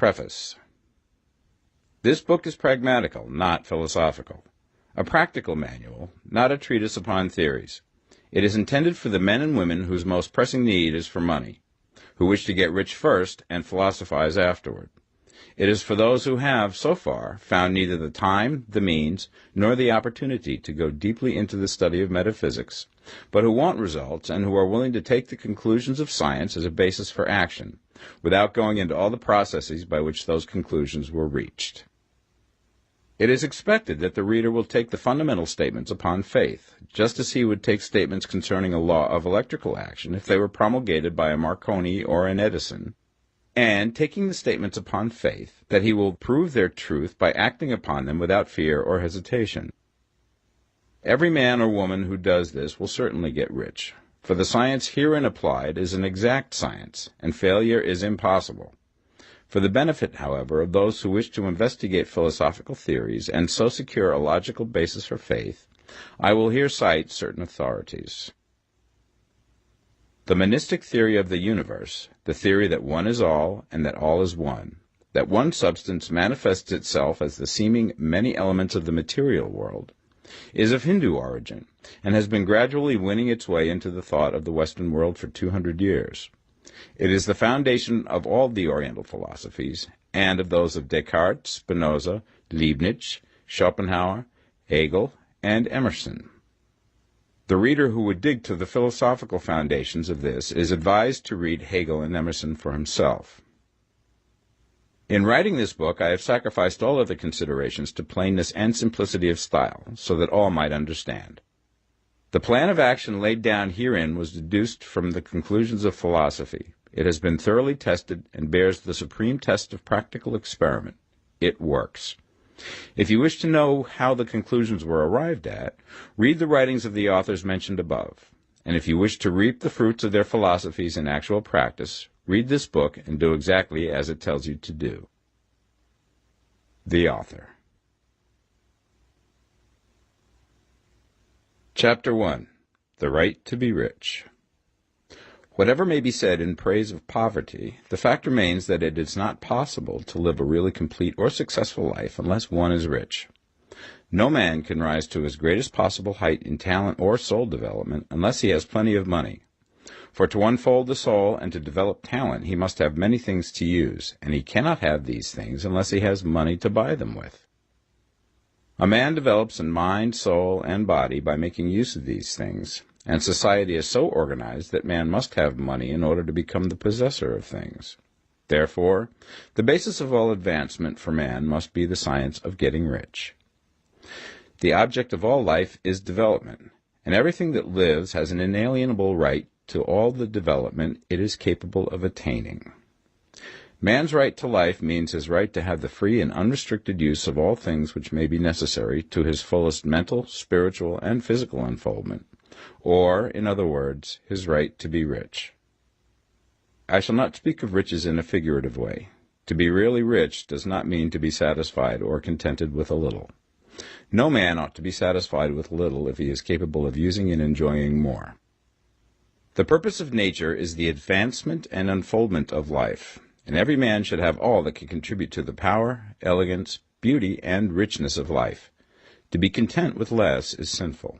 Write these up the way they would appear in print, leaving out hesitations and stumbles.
Preface. This book is pragmatical, not philosophical. A practical manual, not a treatise upon theories. It is intended for the men and women whose most pressing need is for money, who wish to get rich first and philosophize afterward. It is for those who have, so far, found neither the time, the means, nor the opportunity to go deeply into the study of metaphysics, but who want results and who are willing to take the conclusions of science as a basis for action, without going into all the processes by which those conclusions were reached. It is expected that the reader will take the fundamental statements upon faith, just as he would take statements concerning a law of electrical action if they were promulgated by a Marconi or an Edison, and taking the statements upon faith, that he will prove their truth by acting upon them without fear or hesitation. Every man or woman who does this will certainly get rich, for the science herein applied is an exact science, and failure is impossible. For the benefit, however, of those who wish to investigate philosophical theories and so secure a logical basis for faith, I will here cite certain authorities. The monistic theory of the universe, the theory that one is all and that all is one, that one substance manifests itself as the seeming many elements of the material world, is of Hindu origin and has been gradually winning its way into the thought of the Western world for 200 years. It is the foundation of all the Oriental philosophies and of those of Descartes, Spinoza, Leibniz, Schopenhauer, Hegel, and Emerson. The reader who would dig to the philosophical foundations of this is advised to read Hegel and Emerson for himself. In writing this book, I have sacrificed all other considerations to plainness and simplicity of style, so that all might understand. The plan of action laid down herein was deduced from the conclusions of philosophy. It has been thoroughly tested and bears the supreme test of practical experiment. It works. If you wish to know how the conclusions were arrived at, read the writings of the authors mentioned above. And if you wish to reap the fruits of their philosophies in actual practice, read this book and do exactly as it tells you to do. The author. Chapter 1. The Right to be Rich. Whatever may be said in praise of poverty, the fact remains that it is not possible to live a really complete or successful life unless one is rich. No man can rise to his greatest possible height in talent or soul development unless he has plenty of money. For to unfold the soul and to develop talent, he must have many things to use, and he cannot have these things unless he has money to buy them with. A man develops in mind, soul, and body by making use of these things, and society is so organized that man must have money in order to become the possessor of things. Therefore, the basis of all advancement for man must be the science of getting rich. The object of all life is development, and everything that lives has an inalienable right to all the development it is capable of attaining. Man's right to life means his right to have the free and unrestricted use of all things which may be necessary to his fullest mental, spiritual, and physical unfoldment, or, in other words, his right to be rich. I shall not speak of riches in a figurative way. To be really rich does not mean to be satisfied or contented with a little. No man ought to be satisfied with little if he is capable of using and enjoying more. The purpose of nature is the advancement and unfoldment of life, and every man should have all that can contribute to the power, elegance, beauty, and richness of life. To be content with less is sinful.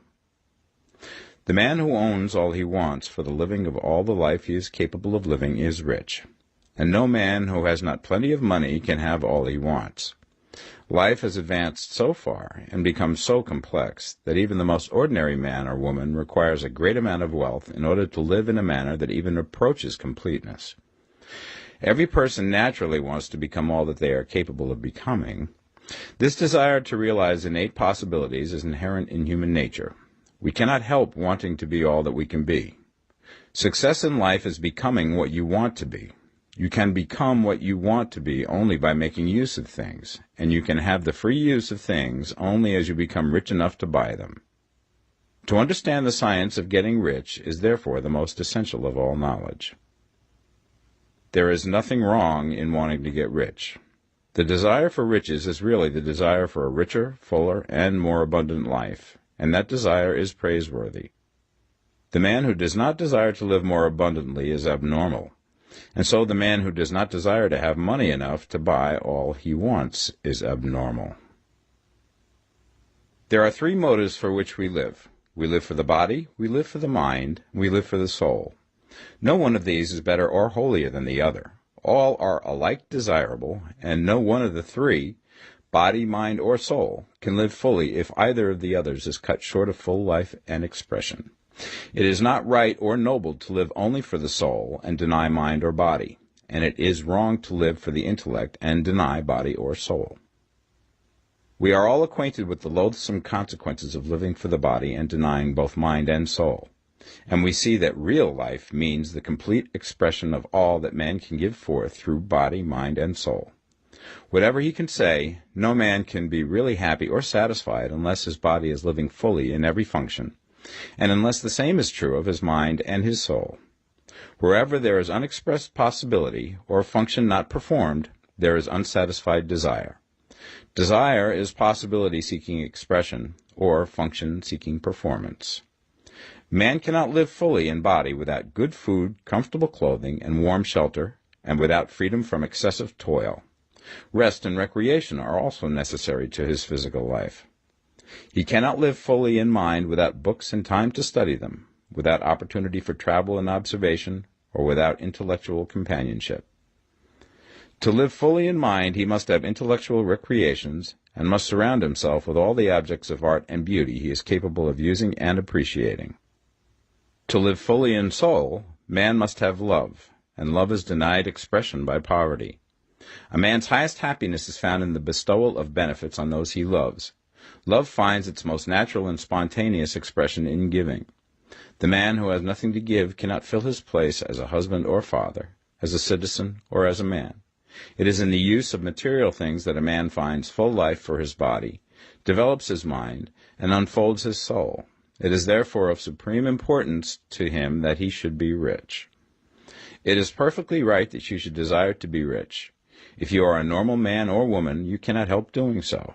The man who owns all he wants for the living of all the life he is capable of living is rich, and no man who has not plenty of money can have all he wants. Life has advanced so far and become so complex that even the most ordinary man or woman requires a great amount of wealth in order to live in a manner that even approaches completeness. Every person naturally wants to become all that they are capable of becoming. This desire to realize innate possibilities is inherent in human nature. We cannot help wanting to be all that we can be. Success in life is becoming what you want to be. You can become what you want to be only by making use of things, and you can have the free use of things only as you become rich enough to buy them. To understand the science of getting rich is therefore the most essential of all knowledge. There is nothing wrong in wanting to get rich. The desire for riches is really the desire for a richer, fuller, and more abundant life, and that desire is praiseworthy. The man who does not desire to live more abundantly is abnormal. And so the man who does not desire to have money enough to buy all he wants is abnormal. There are three motives for which we live. We live for the body, we live for the mind, we live for the soul. No one of these is better or holier than the other. All are alike desirable, and no one of the three, body, mind, or soul, can live fully if either of the others is cut short of full life and expression. It is not right or noble to live only for the soul and deny mind or body, and it is wrong to live for the intellect and deny body or soul. We are all acquainted with the loathsome consequences of living for the body and denying both mind and soul, and we see that real life means the complete expression of all that man can give forth through body, mind, and soul. Whatever he can say, no man can be really happy or satisfied unless his body is living fully in every function, and unless the same is true of his mind and his soul. Wherever there is unexpressed possibility, or function not performed, there is unsatisfied desire. Desire is possibility seeking expression, or function seeking performance. Man cannot live fully in body without good food, comfortable clothing, and warm shelter, and without freedom from excessive toil. Rest and recreation are also necessary to his physical life. He cannot live fully in mind without books and time to study them, without opportunity for travel and observation, or without intellectual companionship. To live fully in mind, he must have intellectual recreations, and must surround himself with all the objects of art and beauty he is capable of using and appreciating. To live fully in soul, man must have love, and love is denied expression by poverty. A man's highest happiness is found in the bestowal of benefits on those he loves. Love finds its most natural and spontaneous expression in giving. The man who has nothing to give cannot fill his place as a husband or father, as a citizen or as a man. It is in the use of material things that a man finds full life for his body, develops his mind, and unfolds his soul. It is therefore of supreme importance to him that he should be rich. It is perfectly right that you should desire to be rich. If you are a normal man or woman, you cannot help doing so.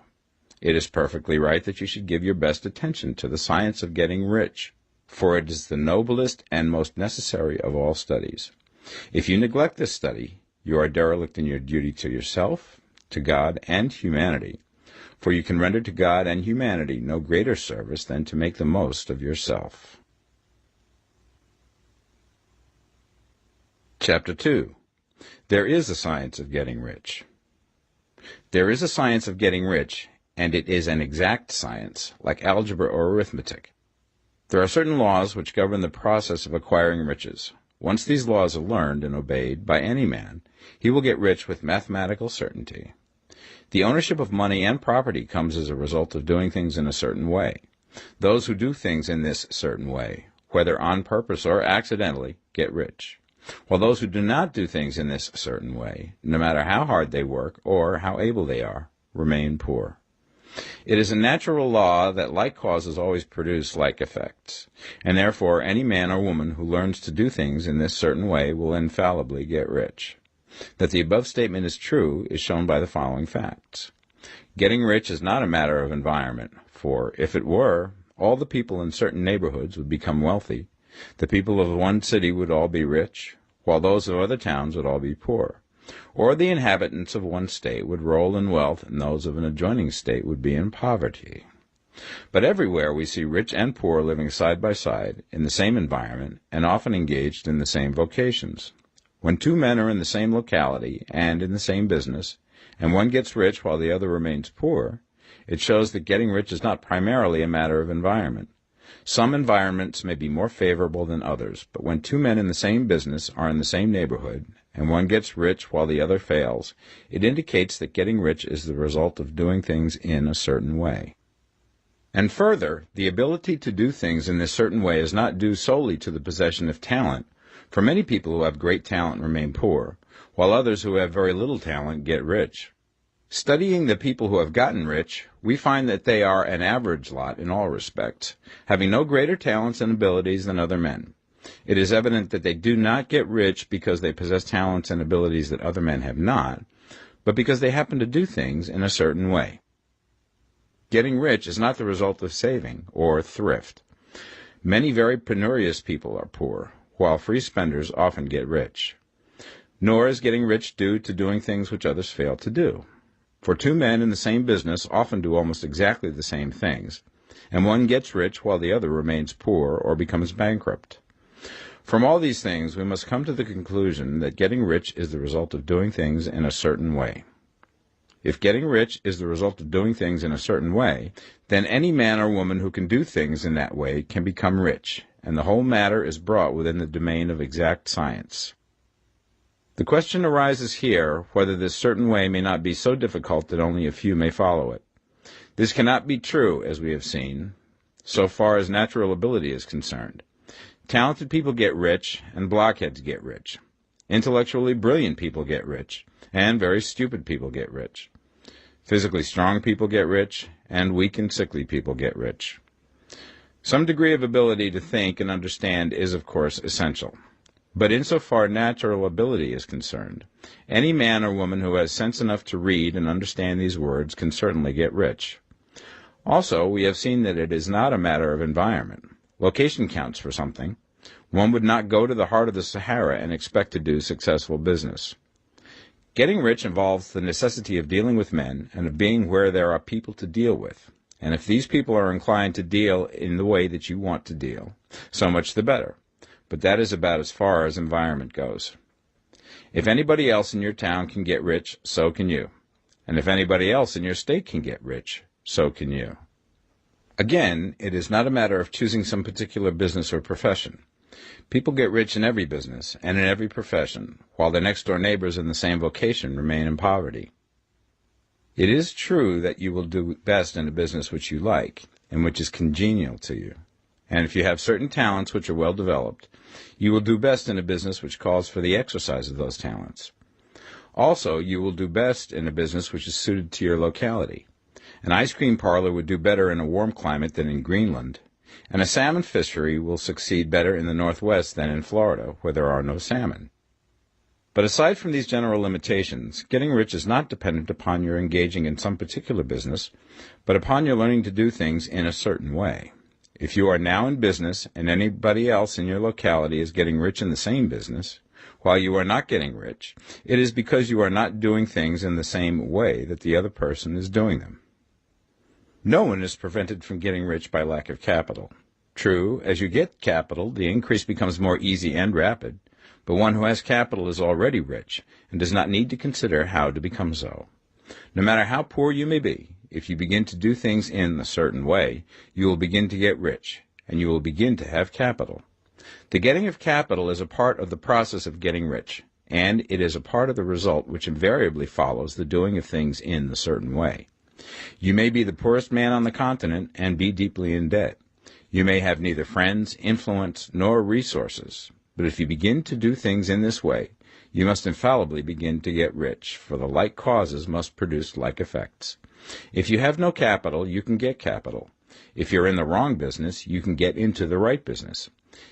It is perfectly right that you should give your best attention to the science of getting rich, for it is the noblest and most necessary of all studies. If you neglect this study, you are derelict in your duty to yourself, to God, and humanity, for you can render to God and humanity no greater service than to make the most of yourself. Chapter 2. There is a science of getting rich. There is a science of getting rich, and it is an exact science, like algebra or arithmetic. There are certain laws which govern the process of acquiring riches. Once these laws are learned and obeyed by any man, he will get rich with mathematical certainty. The ownership of money and property comes as a result of doing things in a certain way. Those who do things in this certain way, whether on purpose or accidentally, get rich, while those who do not do things in this certain way, no matter how hard they work or how able they are, remain poor. It is a natural law that like causes always produce like effects, and therefore any man or woman who learns to do things in this certain way will infallibly get rich. That the above statement is true is shown by the following facts. Getting rich is not a matter of environment, for if it were, all the people in certain neighborhoods would become wealthy. The people of one city would all be rich, while those of other towns would all be poor. Or the inhabitants of one state would roll in wealth, and those of an adjoining state would be in poverty. But everywhere we see rich and poor living side by side, in the same environment, and often engaged in the same vocations. When two men are in the same locality and in the same business, and one gets rich while the other remains poor, it shows that getting rich is not primarily a matter of environment. Some environments may be more favorable than others, but when two men in the same business are in the same neighborhood, and one gets rich while the other fails, it indicates that getting rich is the result of doing things in a certain way. And further, the ability to do things in this certain way is not due solely to the possession of talent, for many people who have great talent remain poor, while others who have very little talent get rich. Studying the people who have gotten rich, we find that they are an average lot in all respects, having no greater talents and abilities than other men. It is evident that they do not get rich because they possess talents and abilities that other men have not, but because they happen to do things in a certain way. Getting rich is not the result of saving or thrift. Many very penurious people are poor, while free spenders often get rich. Nor is getting rich due to doing things which others fail to do. For two men in the same business often do almost exactly the same things, and one gets rich while the other remains poor or becomes bankrupt. From all these things, we must come to the conclusion that getting rich is the result of doing things in a certain way. If getting rich is the result of doing things in a certain way, then any man or woman who can do things in that way can become rich, and the whole matter is brought within the domain of exact science. The question arises here whether this certain way may not be so difficult that only a few may follow it. This cannot be true, as we have seen, so far as natural ability is concerned. Talented people get rich, and blockheads get rich. Intellectually brilliant people get rich, and very stupid people get rich. Physically strong people get rich, and weak and sickly people get rich. Some degree of ability to think and understand is, of course, essential. But insofar natural ability is concerned, any man or woman who has sense enough to read and understand these words can certainly get rich. Also, we have seen that it is not a matter of environment. Location counts for something. One would not go to the heart of the Sahara and expect to do successful business. Getting rich involves the necessity of dealing with men and of being where there are people to deal with. And if these people are inclined to deal in the way that you want to deal, so much the better. But that is about as far as environment goes. If anybody else in your town can get rich, so can you. And if anybody else in your state can get rich, so can you. Again, it is not a matter of choosing some particular business or profession. People get rich in every business and in every profession, while their next-door neighbors in the same vocation remain in poverty. It is true that you will do best in a business which you like and which is congenial to you. And if you have certain talents which are well developed, you will do best in a business which calls for the exercise of those talents. Also, you will do best in a business which is suited to your locality. An ice cream parlor would do better in a warm climate than in Greenland, and a salmon fishery will succeed better in the Northwest than in Florida, where there are no salmon. But aside from these general limitations, getting rich is not dependent upon your engaging in some particular business, but upon your learning to do things in a certain way. If you are now in business and anybody else in your locality is getting rich in the same business, while you are not getting rich, it is because you are not doing things in the same way that the other person is doing them. No one is prevented from getting rich by lack of capital. True, as you get capital, the increase becomes more easy and rapid, but one who has capital is already rich and does not need to consider how to become so. No matter how poor you may be, if you begin to do things in a certain way, you will begin to get rich, and you will begin to have capital. The getting of capital is a part of the process of getting rich, and it is a part of the result which invariably follows the doing of things in a certain way. You may be the poorest man on the continent and be deeply in debt. You may have neither friends, influence, nor resources, but if you begin to do things in this way, you must infallibly begin to get rich, for the like causes must produce like effects. If you have no capital, you can get capital. If you're in the wrong business, you can get into the right business.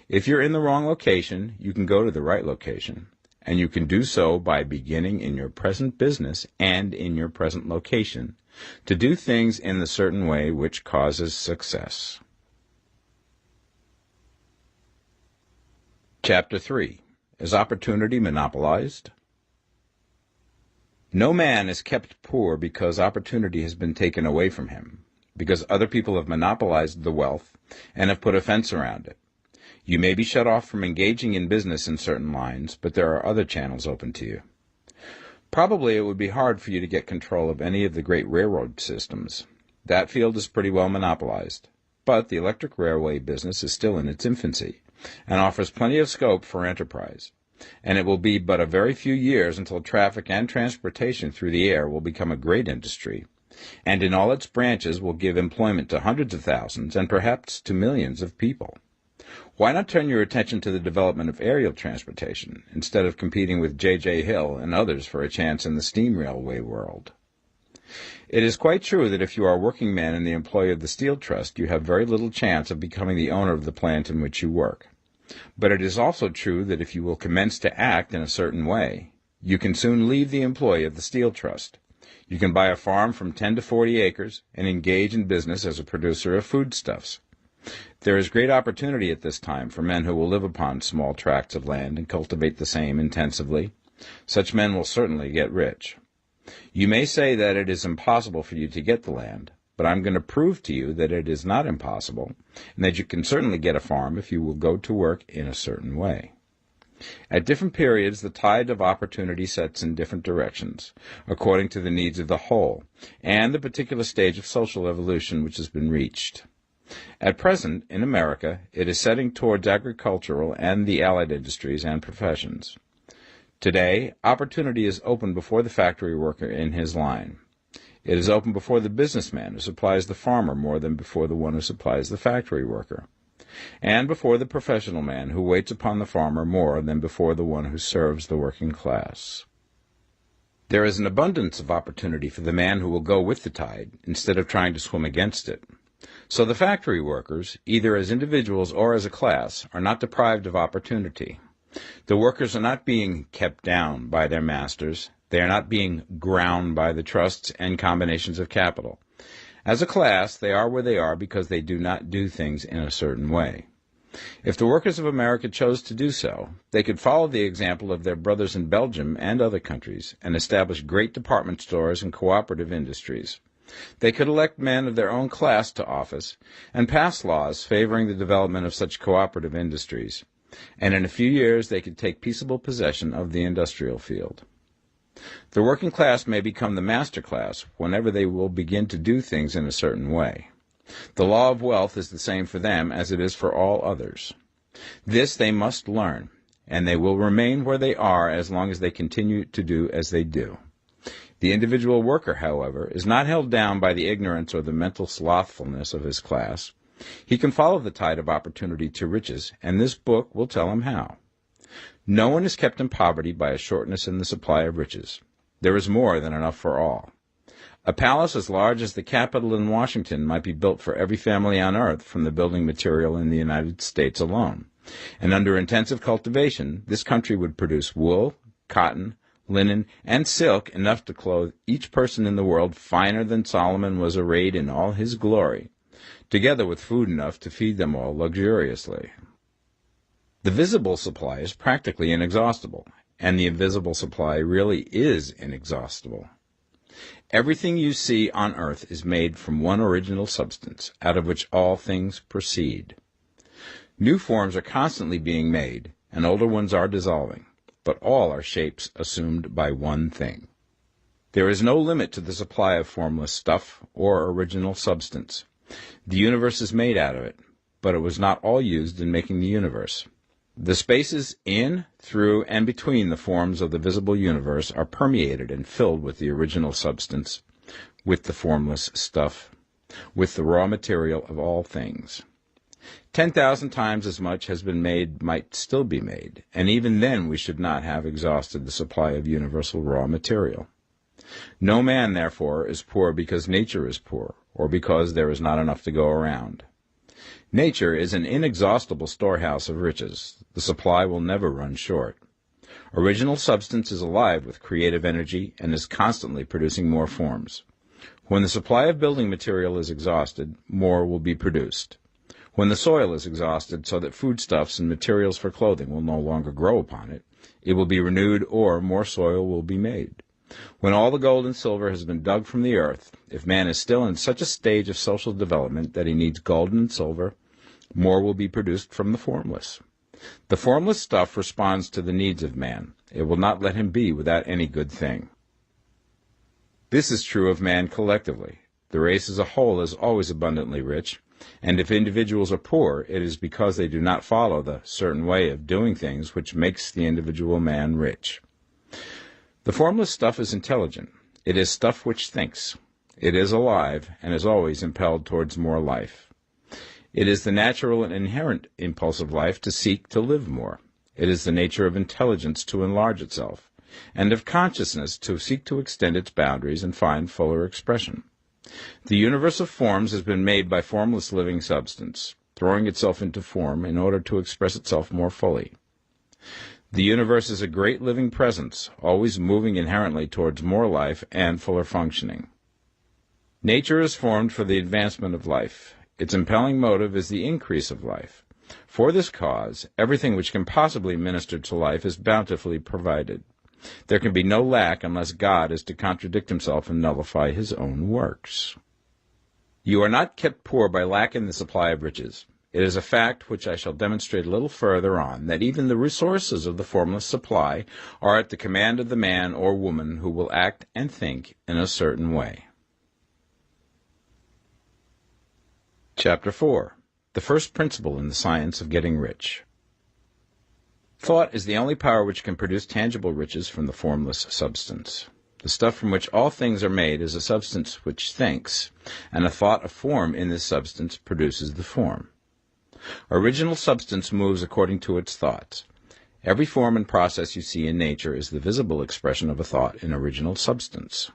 If you're in the wrong location, you can go to the right location. And you can do so by beginning in your present business and in your present location to do things in the certain way which causes success. Chapter 3. Is opportunity monopolized? No man is kept poor because opportunity has been taken away from him, because other people have monopolized the wealth and have put a fence around it. You may be shut off from engaging in business in certain lines, but there are other channels open to you. Probably it would be hard for you to get control of any of the great railroad systems. That field is pretty well monopolized, but the electric railway business is still in its infancy and offers plenty of scope for enterprise. And it will be but a very few years until traffic and transportation through the air will become a great industry, and in all its branches will give employment to hundreds of thousands and perhaps to millions of people. Why not turn your attention to the development of aerial transportation, instead of competing with J.J. Hill and others for a chance in the steam railway world? It is quite true that if you are a working man in the employ of the Steel Trust, you have very little chance of becoming the owner of the plant in which you work. But it is also true that if you will commence to act in a certain way, you can soon leave the employ of the Steel Trust. You can buy a farm from 10 to 40 acres and engage in business as a producer of foodstuffs. There is great opportunity at this time for men who will live upon small tracts of land and cultivate the same intensively. Such men will certainly get rich. You may say that it is impossible for you to get the land, but I'm going to prove to you that it is not impossible, and that you can certainly get a farm if you will go to work in a certain way. At different periods, the tide of opportunity sets in different directions, according to the needs of the whole, and the particular stage of social evolution which has been reached. At present, in America, it is setting towards agricultural and the allied industries and professions. Today, opportunity is open before the factory worker in his line. It is open before the businessman who supplies the farmer more than before the one who supplies the factory worker, and before the professional man who waits upon the farmer more than before the one who serves the working class. There is an abundance of opportunity for the man who will go with the tide instead of trying to swim against it. So the factory workers, either as individuals or as a class, are not deprived of opportunity. The workers are not being kept down by their masters. They are not being ground by the trusts and combinations of capital. As a class, they are where they are because they do not do things in a certain way. If the workers of America chose to do so, they could follow the example of their brothers in Belgium and other countries and establish great department stores and cooperative industries. They could elect men of their own class to office and pass laws favoring the development of such cooperative industries, and in a few years they could take peaceable possession of the industrial field. The working class may become the master class whenever they will begin to do things in a certain way. The law of wealth is the same for them as it is for all others. This they must learn, and they will remain where they are as long as they continue to do as they do. The individual worker, however, is not held down by the ignorance or the mental slothfulness of his class. He can follow the tide of opportunity to riches, and this book will tell him how. No one is kept in poverty by a shortness in the supply of riches. There is more than enough for all. A palace as large as the Capitol in Washington might be built for every family on earth from the building material in the United States alone. And under intensive cultivation, this country would produce wool, cotton, linen, and silk enough to clothe each person in the world finer than Solomon was arrayed in all his glory, together with food enough to feed them all luxuriously. The visible supply is practically inexhaustible, and the invisible supply really is inexhaustible. Everything you see on earth is made from one original substance, out of which all things proceed. New forms are constantly being made, and older ones are dissolving, but all are shapes assumed by one thing. There is no limit to the supply of formless stuff or original substance. The universe is made out of it, but it was not all used in making the universe. The spaces in, through, and between the forms of the visible universe are permeated and filled with the original substance, with the formless stuff, with the raw material of all things. 10,000 times as much has been made might still be made, and even then we should not have exhausted the supply of universal raw material. No man, therefore, is poor because nature is poor, or because there is not enough to go around. Nature is an inexhaustible storehouse of riches. The supply will never run short. Original substance is alive with creative energy and is constantly producing more forms. When the supply of building material is exhausted, more will be produced. When the soil is exhausted so that foodstuffs and materials for clothing will no longer grow upon it, it will be renewed or more soil will be made. When all the gold and silver has been dug from the earth, if man is still in such a stage of social development that he needs gold and silver, more will be produced from the formless. The formless stuff responds to the needs of man. It will not let him be without any good thing. This is true of man collectively. The race as a whole is always abundantly rich, and if individuals are poor, it is because they do not follow the certain way of doing things which makes the individual man rich. The formless stuff is intelligent. It is stuff which thinks. It is alive and is always impelled towards more life. It is the natural and inherent impulse of life to seek to live more. It is the nature of intelligence to enlarge itself, and of consciousness to seek to extend its boundaries and find fuller expression. The universe of forms has been made by formless living substance, throwing itself into form in order to express itself more fully. The universe is a great living presence, always moving inherently towards more life and fuller functioning. Nature is formed for the advancement of life. Its impelling motive is the increase of life. For this cause, everything which can possibly minister to life is bountifully provided. There can be no lack unless God is to contradict himself and nullify his own works. You are not kept poor by lack in the supply of riches. It is a fact, which I shall demonstrate a little further on, that even the resources of the formless supply are at the command of the man or woman who will act and think in a certain way. Chapter 4. The first principle in the science of getting rich. Thought is the only power which can produce tangible riches from the formless substance. The stuff from which all things are made is a substance which thinks, and a thought of form in this substance produces the form. Original substance moves according to its thoughts. Every form and process you see in nature is the visible expression of a thought in original substance.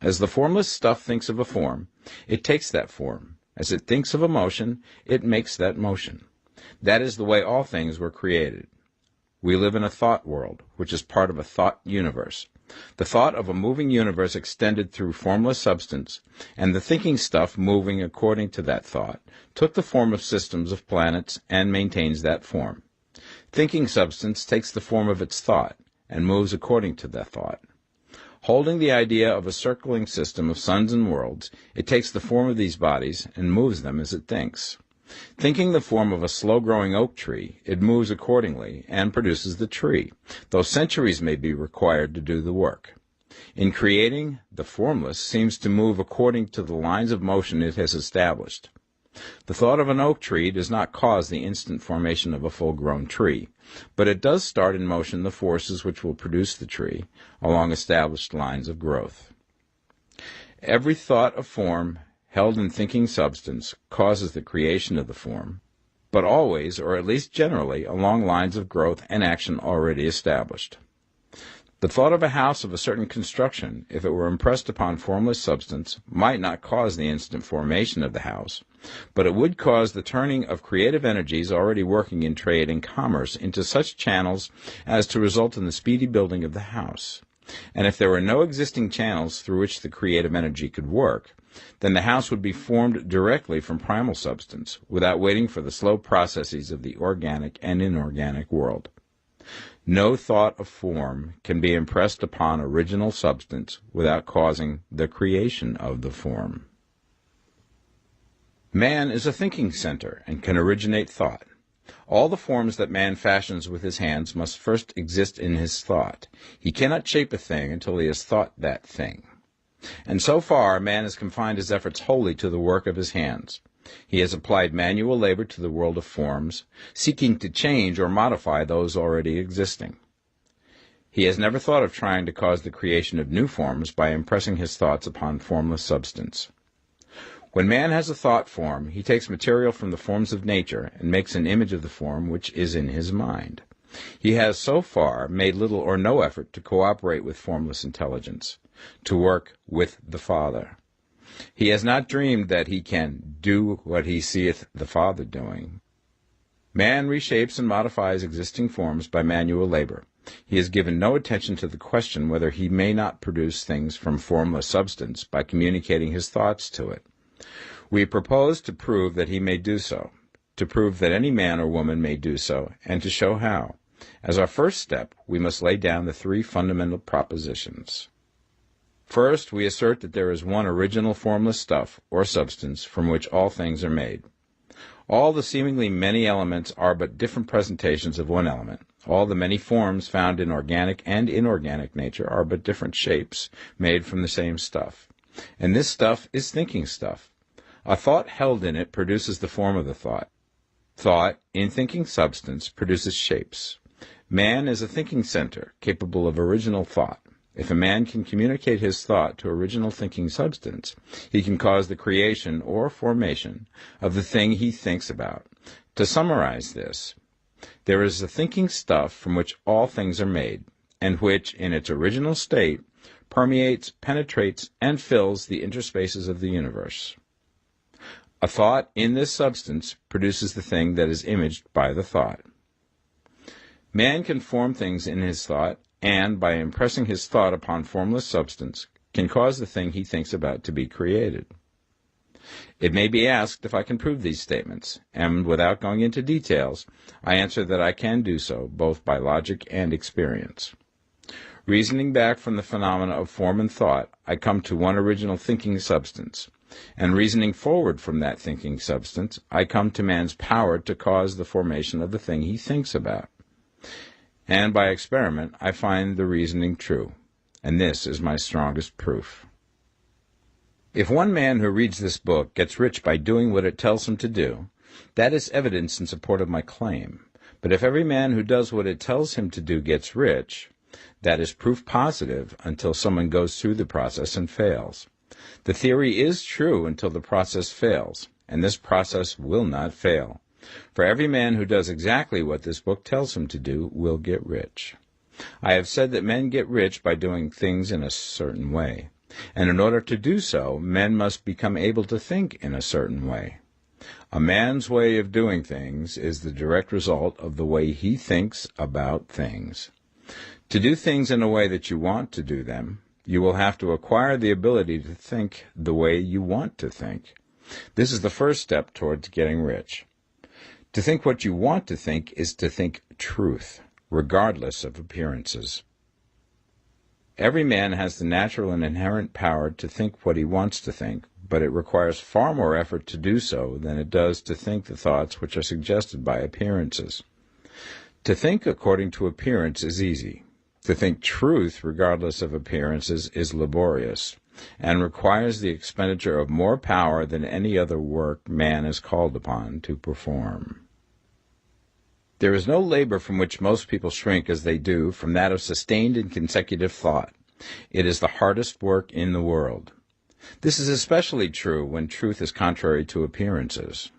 As the formless stuff thinks of a form, it takes that form. As it thinks of a motion, it makes that motion. That is the way all things were created. We live in a thought world, which is part of a thought universe. The thought of a moving universe extended through formless substance, and the thinking stuff moving according to that thought, took the form of systems of planets and maintains that form. Thinking substance takes the form of its thought and moves according to that thought. Holding the idea of a circling system of suns and worlds, it takes the form of these bodies and moves them as it thinks. Thinking the form of a slow-growing oak tree, it moves accordingly and produces the tree, though centuries may be required to do the work. In creating, the formless seems to move according to the lines of motion it has established. The thought of an oak tree does not cause the instant formation of a full-grown tree, but it does start in motion the forces which will produce the tree along established lines of growth. Every thought of form held in thinking substance causes the creation of the form, but always, or at least generally, along lines of growth and action already established. The thought of a house of a certain construction, if it were impressed upon formless substance, might not cause the instant formation of the house, but it would cause the turning of creative energies already working in trade and commerce into such channels as to result in the speedy building of the house. And if there were no existing channels through which the creative energy could work, then the house would be formed directly from primal substance, without waiting for the slow processes of the organic and inorganic world. No thought of form can be impressed upon original substance without causing the creation of the form. Man is a thinking center and can originate thought. All the forms that man fashions with his hands must first exist in his thought. He cannot shape a thing until he has thought that thing. And so far, man has confined his efforts wholly to the work of his hands. He has applied manual labor to the world of forms, seeking to change or modify those already existing. He has never thought of trying to cause the creation of new forms by impressing his thoughts upon formless substance. When man has a thought form, he takes material from the forms of nature and makes an image of the form which is in his mind. He has so far made little or no effort to cooperate with formless intelligence, to work with the Father. He has not dreamed that he can do what he seeth the Father doing. Man reshapes and modifies existing forms by manual labor. He has given no attention to the question whether he may not produce things from formless substance by communicating his thoughts to it. We propose to prove that he may do so, to prove that any man or woman may do so, and to show how. As our first step, we must lay down the three fundamental propositions. First, we assert that there is one original formless stuff, or substance, from which all things are made. All the seemingly many elements are but different presentations of one element. All the many forms found in organic and inorganic nature are but different shapes, made from the same stuff. And this stuff is thinking stuff. A thought held in it produces the form of the thought. Thought, in thinking substance, produces shapes. Man is a thinking center, capable of original thought. If a man can communicate his thought to original thinking substance, he can cause the creation or formation of the thing he thinks about. To summarize this, there is a thinking stuff from which all things are made, and which, in its original state, permeates, penetrates, and fills the interspaces of the universe. A thought in this substance produces the thing that is imaged by the thought. Man can form things in his thought, and, by impressing his thought upon formless substance, can cause the thing he thinks about to be created. It may be asked if I can prove these statements, and without going into details, I answer that I can do so, both by logic and experience. Reasoning back from the phenomena of form and thought, I come to one original thinking substance. And reasoning forward from that thinking substance, I come to man's power to cause the formation of the thing he thinks about. And by experiment, I find the reasoning true. And this is my strongest proof. If one man who reads this book gets rich by doing what it tells him to do, that is evidence in support of my claim. But if every man who does what it tells him to do gets rich, that is proof positive until someone goes through the process and fails. The theory is true until the process fails, and this process will not fail. For every man who does exactly what this book tells him to do will get rich. I have said that men get rich by doing things in a certain way, and in order to do so, men must become able to think in a certain way. A man's way of doing things is the direct result of the way he thinks about things. To do things in a way that you want to do them, you will have to acquire the ability to think the way you want to think. This is the first step towards getting rich. To think what you want to think is to think truth, regardless of appearances. Every man has the natural and inherent power to think what he wants to think, but it requires far more effort to do so than it does to think the thoughts which are suggested by appearances. To think according to appearance is easy. To think truth, regardless of appearances, is laborious, and requires the expenditure of more power than any other work man is called upon to perform. There is no labor from which most people shrink as they do from that of sustained and consecutive thought. It is the hardest work in the world. This is especially true when truth is contrary to appearances.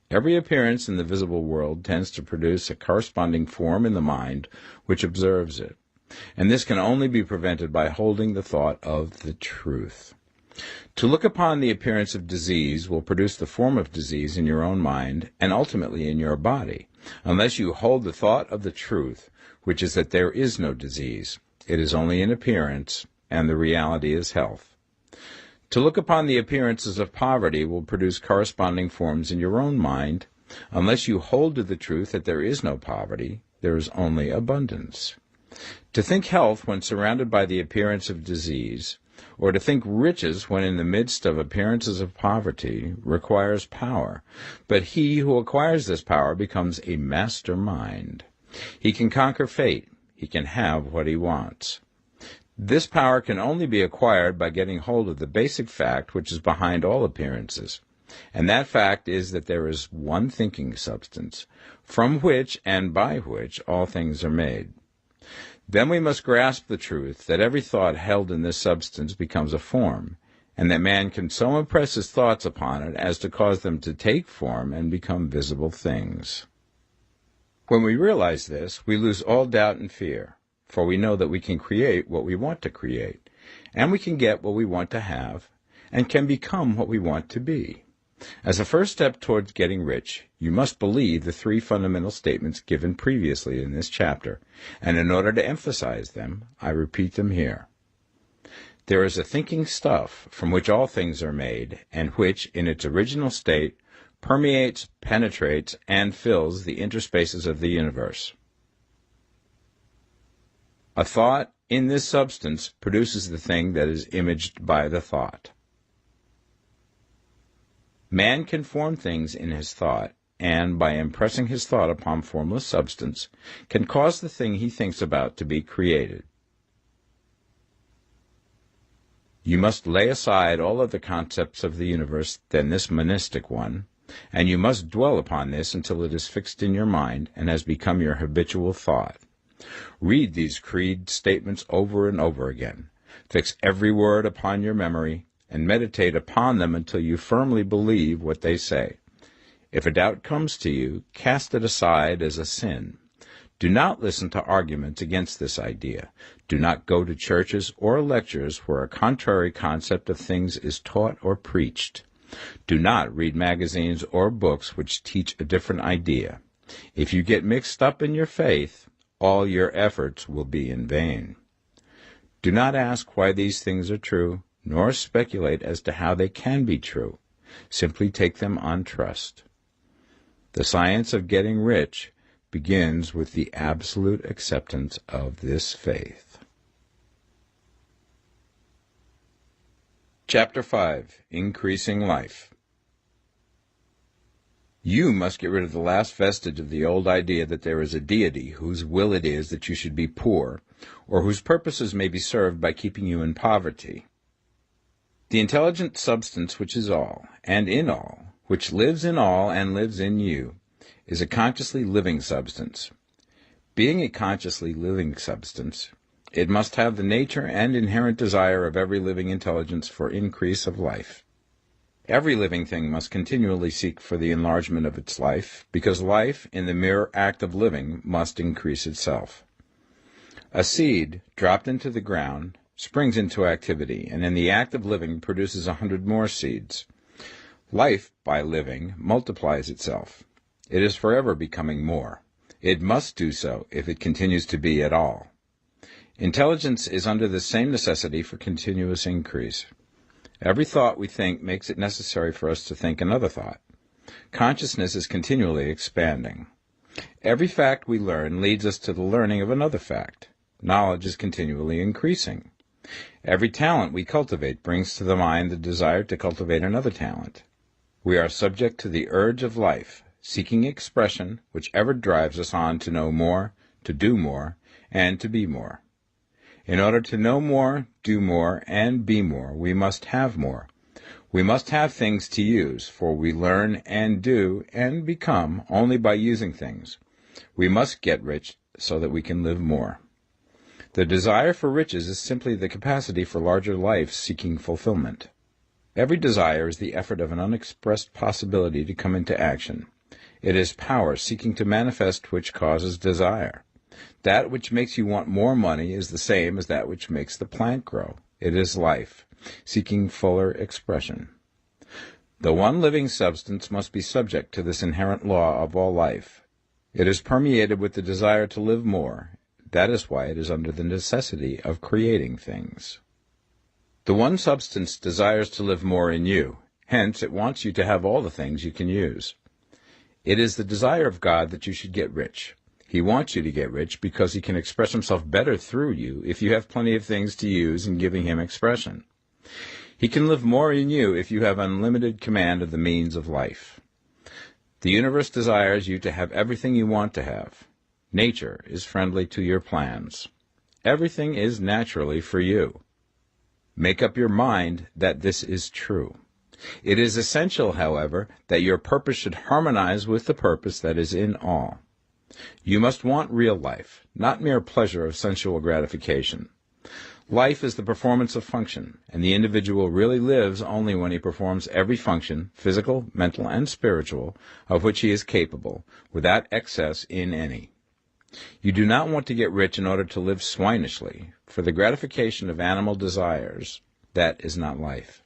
Every appearance in the visible world tends to produce a corresponding form in the mind which observes it, and this can only be prevented by holding the thought of the truth. To look upon the appearance of disease will produce the form of disease in your own mind and ultimately in your body, unless you hold the thought of the truth, which is that there is no disease. It is only an appearance, and the reality is health. To look upon the appearances of poverty will produce corresponding forms in your own mind. Unless you hold to the truth that there is no poverty, there is only abundance. To think health when surrounded by the appearance of disease, or to think riches when in the midst of appearances of poverty, requires power. But he who acquires this power becomes a master mind. He can conquer fate. He can have what he wants. This power can only be acquired by getting hold of the basic fact which is behind all appearances, and that fact is that there is one thinking substance, from which and by which all things are made. Then we must grasp the truth that every thought held in this substance becomes a form, and that man can so impress his thoughts upon it as to cause them to take form and become visible things. When we realize this, we lose all doubt and fear, for we know that we can create what we want to create, and we can get what we want to have, and can become what we want to be. As a first step towards getting rich, you must believe the three fundamental statements given previously in this chapter, and in order to emphasize them, I repeat them here. There is a thinking stuff from which all things are made, and which, in its original state, permeates, penetrates, and fills the interspaces of the universe. A thought in this substance produces the thing that is imaged by the thought. Man can form things in his thought, and, by impressing his thought upon formless substance, can cause the thing he thinks about to be created. You must lay aside all other concepts of the universe than this monistic one, and you must dwell upon this until it is fixed in your mind and has become your habitual thought. Read these creed statements over and over again. Fix every word upon your memory, and meditate upon them until you firmly believe what they say. If a doubt comes to you, cast it aside as a sin. Do not listen to arguments against this idea. Do not go to churches or lectures where a contrary concept of things is taught or preached. Do not read magazines or books which teach a different idea. If you get mixed up in your faith, all your efforts will be in vain. Do not ask why these things are true, nor speculate as to how they can be true. Simply take them on trust. The science of getting rich begins with the absolute acceptance of this faith. Chapter 5. Increasing Life. You must get rid of the last vestige of the old idea that there is a deity whose will it is that you should be poor, or whose purposes may be served by keeping you in poverty. The intelligent substance which is all, and in all, which lives in all and lives in you, is a consciously living substance. Being a consciously living substance, it must have the nature and inherent desire of every living intelligence for increase of life. Every living thing must continually seek for the enlargement of its life, because life, in the mere act of living, must increase itself. A seed, dropped into the ground, springs into activity, and in the act of living produces 100 more seeds. Life, by living, multiplies itself. It is forever becoming more. It must do so if it continues to be at all. Intelligence is under the same necessity for continuous increase. Every thought we think makes it necessary for us to think another thought. Consciousness is continually expanding. Every fact we learn leads us to the learning of another fact. Knowledge is continually increasing. Every talent we cultivate brings to the mind the desire to cultivate another talent. We are subject to the urge of life, seeking expression, which ever drives us on to know more, to do more, and to be more. In order to know more, do more, and be more, we must have more. We must have things to use, for we learn and do and become only by using things. We must get rich so that we can live more. The desire for riches is simply the capacity for larger life seeking fulfillment. Every desire is the effort of an unexpressed possibility to come into action. It is power seeking to manifest which causes desire. That which makes you want more money is the same as that which makes the plant grow. It is life, seeking fuller expression. The one living substance must be subject to this inherent law of all life. It is permeated with the desire to live more. That is why it is under the necessity of creating things. The one substance desires to live more in you. Hence, it wants you to have all the things you can use. It is the desire of God that you should get rich. He wants you to get rich because he can express himself better through you if you have plenty of things to use in giving him expression. He can live more in you if you have unlimited command of the means of life. The universe desires you to have everything you want to have. Nature is friendly to your plans. Everything is naturally for you. Make up your mind that this is true. It is essential, however, that your purpose should harmonize with the purpose that is in all. You must want real life, not mere pleasure of sensual gratification. Life is the performance of function, and the individual really lives only when he performs every function, physical, mental, and spiritual, of which he is capable, without excess in any. You do not want to get rich in order to live swinishly, for the gratification of animal desires, that is not life.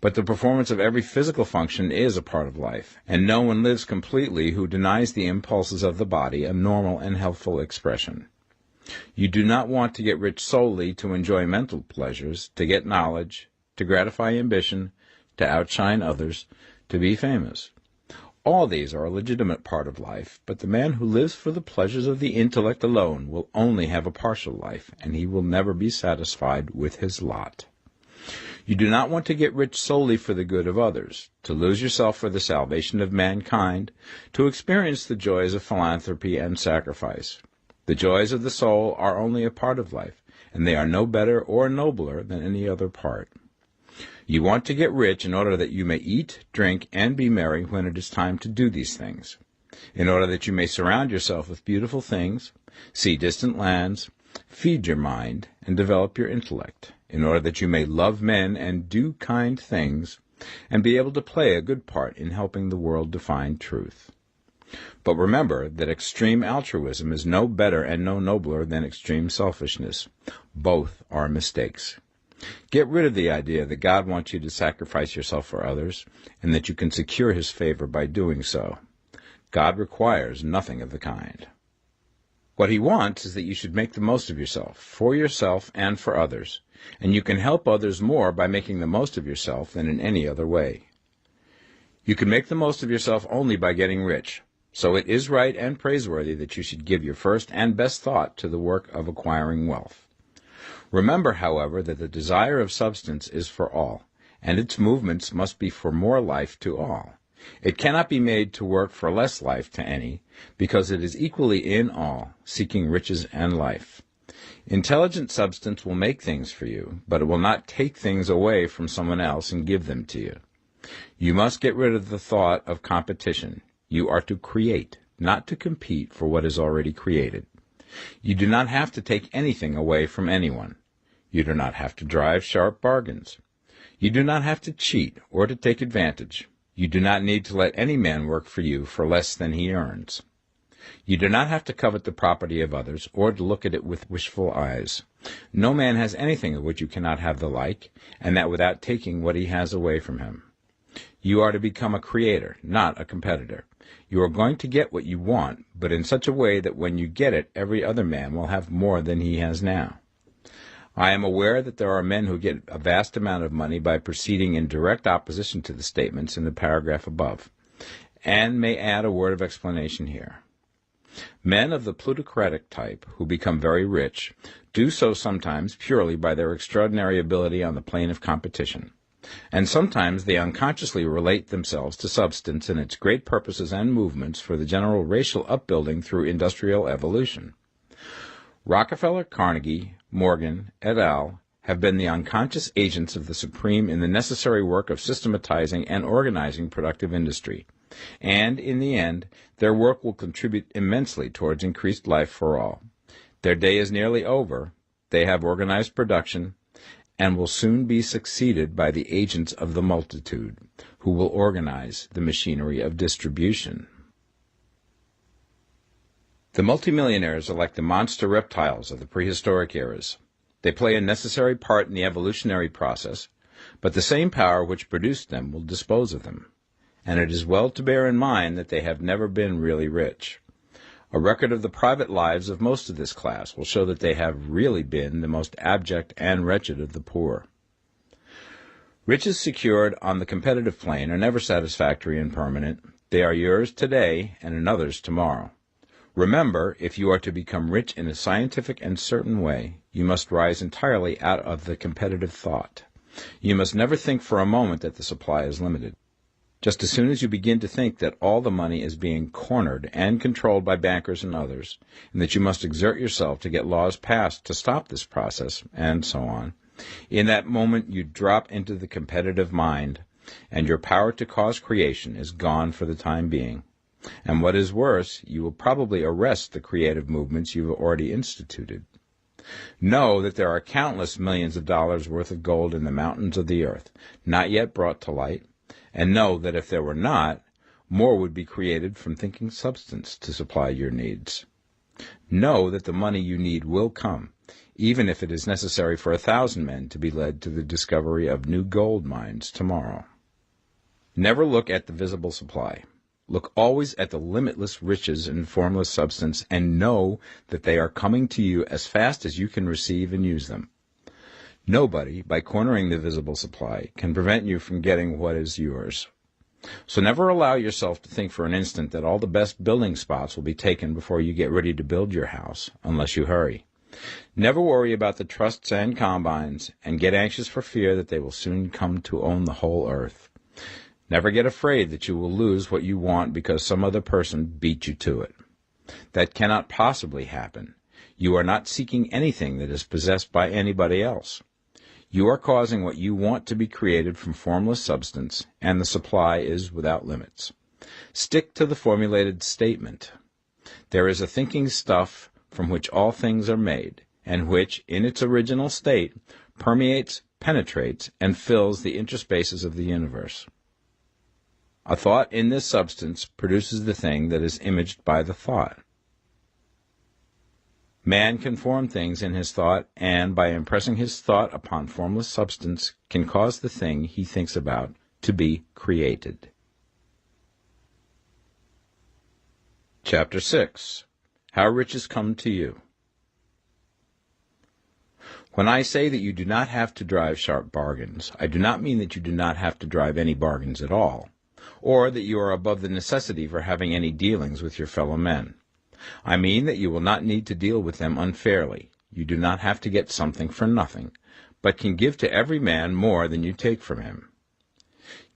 But the performance of every physical function is a part of life, and no one lives completely who denies the impulses of the body a normal and healthful expression. You do not want to get rich solely to enjoy mental pleasures, to get knowledge, to gratify ambition, to outshine others, to be famous. All these are a legitimate part of life, but the man who lives for the pleasures of the intellect alone will only have a partial life, and he will never be satisfied with his lot. You do not want to get rich solely for the good of others, to lose yourself for the salvation of mankind, to experience the joys of philanthropy and sacrifice. The joys of the soul are only a part of life, and they are no better or nobler than any other part. You want to get rich in order that you may eat, drink, and be merry when it is time to do these things, in order that you may surround yourself with beautiful things, see distant lands, feed your mind, and develop your intellect, in order that you may love men and do kind things, and be able to play a good part in helping the world to find truth. But remember that extreme altruism is no better and no nobler than extreme selfishness. Both are mistakes. Get rid of the idea that God wants you to sacrifice yourself for others, and that you can secure his favor by doing so. God requires nothing of the kind. What he wants is that you should make the most of yourself, for yourself and for others, and you can help others more by making the most of yourself than in any other way. You can make the most of yourself only by getting rich, so it is right and praiseworthy that you should give your first and best thought to the work of acquiring wealth. Remember, however, that the desire of substance is for all, and its movements must be for more life to all. It cannot be made to work for less life to any, because it is equally in all, seeking riches and life. Intelligent substance will make things for you, but it will not take things away from someone else and give them to you. You must get rid of the thought of competition. You are to create, not to compete for what is already created. You do not have to take anything away from anyone. You do not have to drive sharp bargains. You do not have to cheat or to take advantage. You do not need to let any man work for you for less than he earns. You do not have to covet the property of others or to look at it with wishful eyes. No man has anything of which you cannot have the like, and that without taking what he has away from him. You are to become a creator, not a competitor. You are going to get what you want, but in such a way that when you get it, every other man will have more than he has now. I am aware that there are men who get a vast amount of money by proceeding in direct opposition to the statements in the paragraph above, and may add a word of explanation here. Men of the plutocratic type, who become very rich, do so sometimes purely by their extraordinary ability on the plane of competition, and sometimes they unconsciously relate themselves to substance and its great purposes and movements for the general racial upbuilding through industrial evolution. Rockefeller, Carnegie, Morgan, et al. Have been the unconscious agents of the supreme in the necessary work of systematizing and organizing productive industry, and, in the end, their work will contribute immensely towards increased life for all. Their day is nearly over, they have organized production, and will soon be succeeded by the agents of the multitude, who will organize the machinery of distribution. The multimillionaires are like the monster reptiles of the prehistoric eras. They play a necessary part in the evolutionary process, but the same power which produced them will dispose of them, and it is well to bear in mind that they have never been really rich. A record of the private lives of most of this class will show that they have really been the most abject and wretched of the poor. Riches secured on the competitive plane are never satisfactory and permanent. They are yours today and another's tomorrow. Remember, if you are to become rich in a scientific and certain way, you must rise entirely out of the competitive thought. You must never think for a moment that the supply is limited. Just as soon as you begin to think that all the money is being cornered and controlled by bankers and others, and that you must exert yourself to get laws passed to stop this process, and so on, in that moment you drop into the competitive mind, and your power to cause creation is gone for the time being. And what is worse, you will probably arrest the creative movements you have already instituted. Know that there are countless millions of dollars worth of gold in the mountains of the earth, not yet brought to light, and know that if there were not, more would be created from thinking substance to supply your needs. Know that the money you need will come, even if it is necessary for 1,000 men to be led to the discovery of new gold mines tomorrow. Never look at the visible supply. Look always at the limitless riches in formless substance, and know that they are coming to you as fast as you can receive and use them. Nobody, by cornering the visible supply, can prevent you from getting what is yours. So never allow yourself to think for an instant that all the best building spots will be taken before you get ready to build your house, unless you hurry. Never worry about the trusts and combines, and get anxious for fear that they will soon come to own the whole earth. Never get afraid that you will lose what you want because some other person beat you to it. That cannot possibly happen. You are not seeking anything that is possessed by anybody else. You are causing what you want to be created from formless substance, and the supply is without limits. Stick to the formulated statement. There is a thinking stuff from which all things are made, and which, in its original state, permeates, penetrates, and fills the interspaces of the universe. A thought in this substance produces the thing that is imaged by the thought. Man can form things in his thought, and by impressing his thought upon formless substance, can cause the thing he thinks about to be created. Chapter 6. How Riches Come to You. When I say that you do not have to drive sharp bargains, I do not mean that you do not have to drive any bargains at all, or that you are above the necessity for having any dealings with your fellow men. I mean that you will not need to deal with them unfairly. You do not have to get something for nothing, but can give to every man more than you take from him.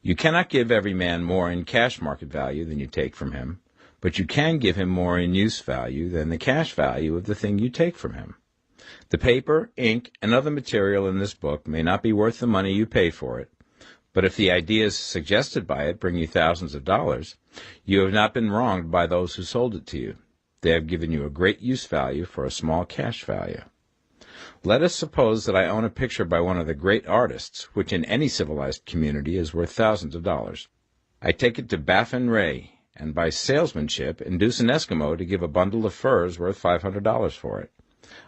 You cannot give every man more in cash market value than you take from him, but you can give him more in use value than the cash value of the thing you take from him. The paper, ink, and other material in this book may not be worth the money you pay for it, but if the ideas suggested by it bring you thousands of dollars, you have not been wronged by those who sold it to you. They have given you a great use value for a small cash value. Let us suppose that I own a picture by one of the great artists, which in any civilized community is worth thousands of dollars. I take it to Baffin Ray, and by salesmanship induce an Eskimo to give a bundle of furs worth $500 for it.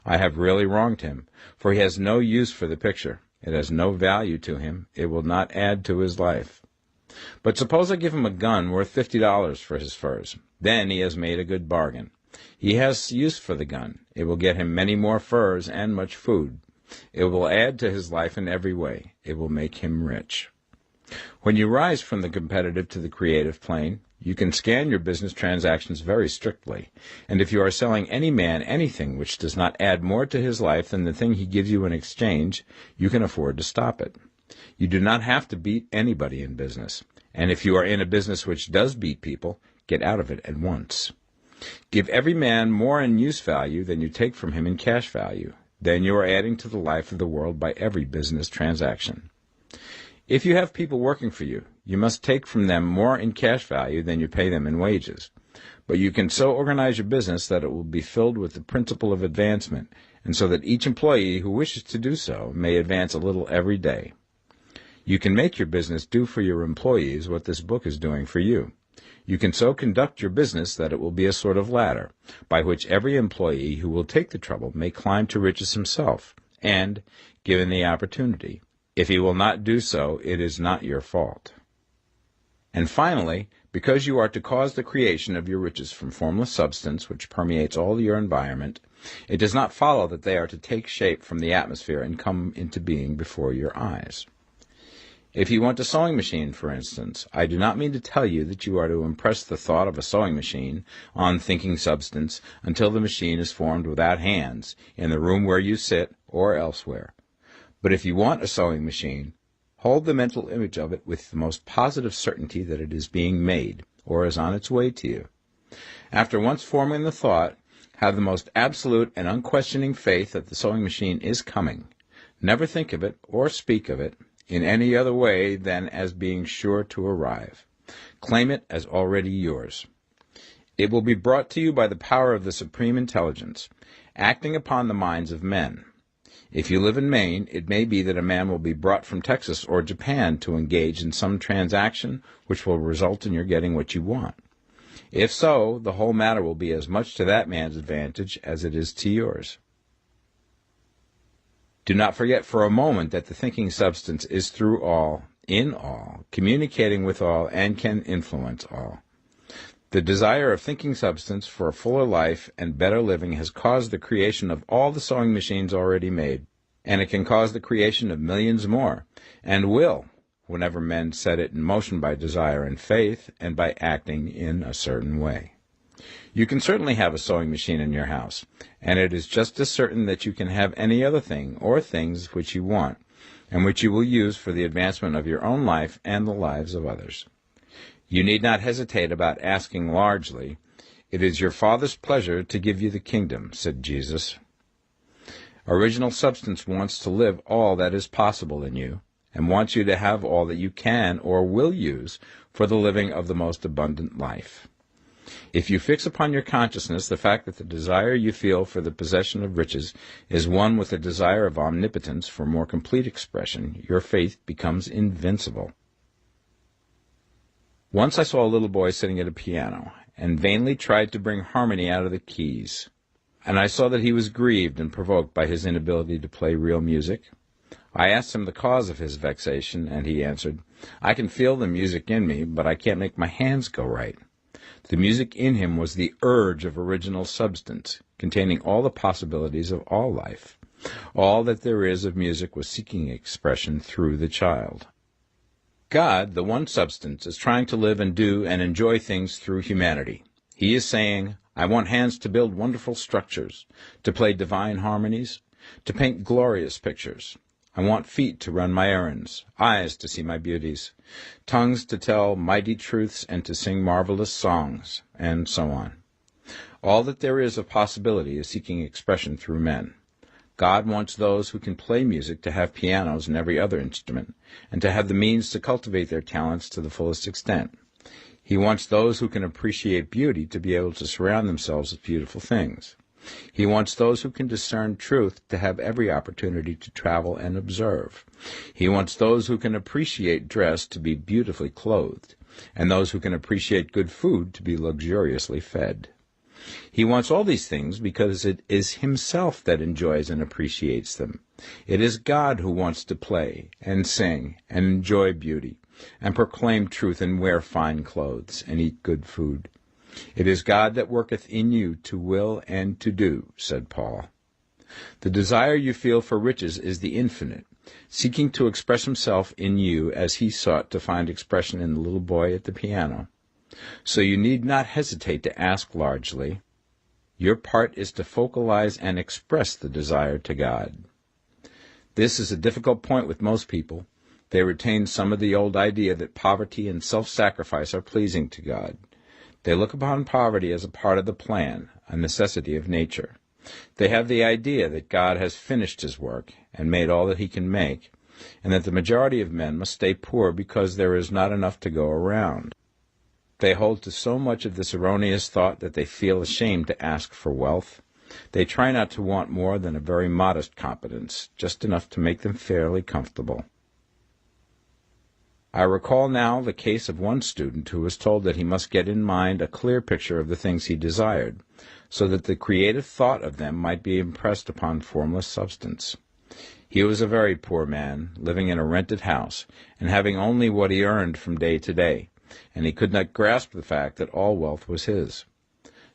I have really wronged him, for he has no use for the picture. It has no value to him. It will not add to his life. But suppose I give him a gun worth $50 for his furs. Then he has made a good bargain. He has use for the gun. It will get him many more furs and much food. It will add to his life in every way. It will make him rich. When you rise from the competitive to the creative plane, you can scan your business transactions very strictly, and if you are selling any man anything which does not add more to his life than the thing he gives you in exchange, you can afford to stop it. You do not have to beat anybody in business, and if you are in a business which does beat people, get out of it at once. Give every man more in use value than you take from him in cash value. Then you are adding to the life of the world by every business transaction. If you have people working for you, you must take from them more in cash value than you pay them in wages. But you can so organize your business that it will be filled with the principle of advancement, and so that each employee who wishes to do so may advance a little every day. You can make your business do for your employees what this book is doing for you. You can so conduct your business that it will be a sort of ladder, by which every employee who will take the trouble may climb to riches himself, and, given the opportunity, if he will not do so, it is not your fault. And finally, because you are to cause the creation of your riches from formless substance which permeates all your environment, it does not follow that they are to take shape from the atmosphere and come into being before your eyes. If you want a sewing machine, for instance, I do not mean to tell you that you are to impress the thought of a sewing machine on thinking substance until the machine is formed without hands, in the room where you sit or elsewhere. But if you want a sewing machine, hold the mental image of it with the most positive certainty that it is being made, or is on its way to you. After once forming the thought, have the most absolute and unquestioning faith that the sewing machine is coming. Never think of it, or speak of it, in any other way than as being sure to arrive. Claim it as already yours. It will be brought to you by the power of the Supreme Intelligence, acting upon the minds of men. If you live in Maine, it may be that a man will be brought from Texas or Japan to engage in some transaction which will result in your getting what you want. If so, the whole matter will be as much to that man's advantage as it is to yours. Do not forget for a moment that the thinking substance is through all, in all, communicating with all, and can influence all. The desire of thinking substance for a fuller life and better living has caused the creation of all the sewing machines already made, and it can cause the creation of millions more, and will, whenever men set it in motion by desire and faith, and by acting in a certain way. You can certainly have a sewing machine in your house, and it is just as certain that you can have any other thing or things which you want, and which you will use for the advancement of your own life and the lives of others. You need not hesitate about asking largely. It is your Father's pleasure to give you the kingdom, said Jesus. Original substance wants to live all that is possible in you, and wants you to have all that you can or will use for the living of the most abundant life. If you fix upon your consciousness the fact that the desire you feel for the possession of riches is one with the desire of omnipotence for more complete expression, your faith becomes invincible. Once I saw a little boy sitting at a piano, and vainly tried to bring harmony out of the keys, and I saw that he was grieved and provoked by his inability to play real music. I asked him the cause of his vexation, and he answered, "I can feel the music in me, but I can't make my hands go right." The music in him was the urge of original substance, containing all the possibilities of all life. All that there is of music was seeking expression through the child. God, the one substance, is trying to live and do and enjoy things through humanity. He is saying, I want hands to build wonderful structures, to play divine harmonies, to paint glorious pictures. I want feet to run my errands, eyes to see my beauties, tongues to tell mighty truths and to sing marvelous songs, and so on. All that there is of possibility is seeking expression through men. God wants those who can play music to have pianos and every other instrument, and to have the means to cultivate their talents to the fullest extent. He wants those who can appreciate beauty to be able to surround themselves with beautiful things. He wants those who can discern truth to have every opportunity to travel and observe. He wants those who can appreciate dress to be beautifully clothed, and those who can appreciate good food to be luxuriously fed. He wants all these things because it is himself that enjoys and appreciates them. It is God who wants to play and sing and enjoy beauty and proclaim truth and wear fine clothes and eat good food. It is God that worketh in you to will and to do, said Paul. The desire you feel for riches is the infinite, seeking to express himself in you as he sought to find expression in the little boy at the piano. So you need not hesitate to ask largely. Your part is to focalize and express the desire to God. This is a difficult point with most people. They retain some of the old idea that poverty and self-sacrifice are pleasing to God. They look upon poverty as a part of the plan, a necessity of nature. They have the idea that God has finished his work and made all that he can make, and that the majority of men must stay poor because there is not enough to go around. They hold to so much of this erroneous thought that they feel ashamed to ask for wealth. They try not to want more than a very modest competence, just enough to make them fairly comfortable. I recall now the case of one student who was told that he must get in mind a clear picture of the things he desired, so that the creative thought of them might be impressed upon formless substance. He was a very poor man, living in a rented house, and having only what he earned from day to day, and he could not grasp the fact that all wealth was his.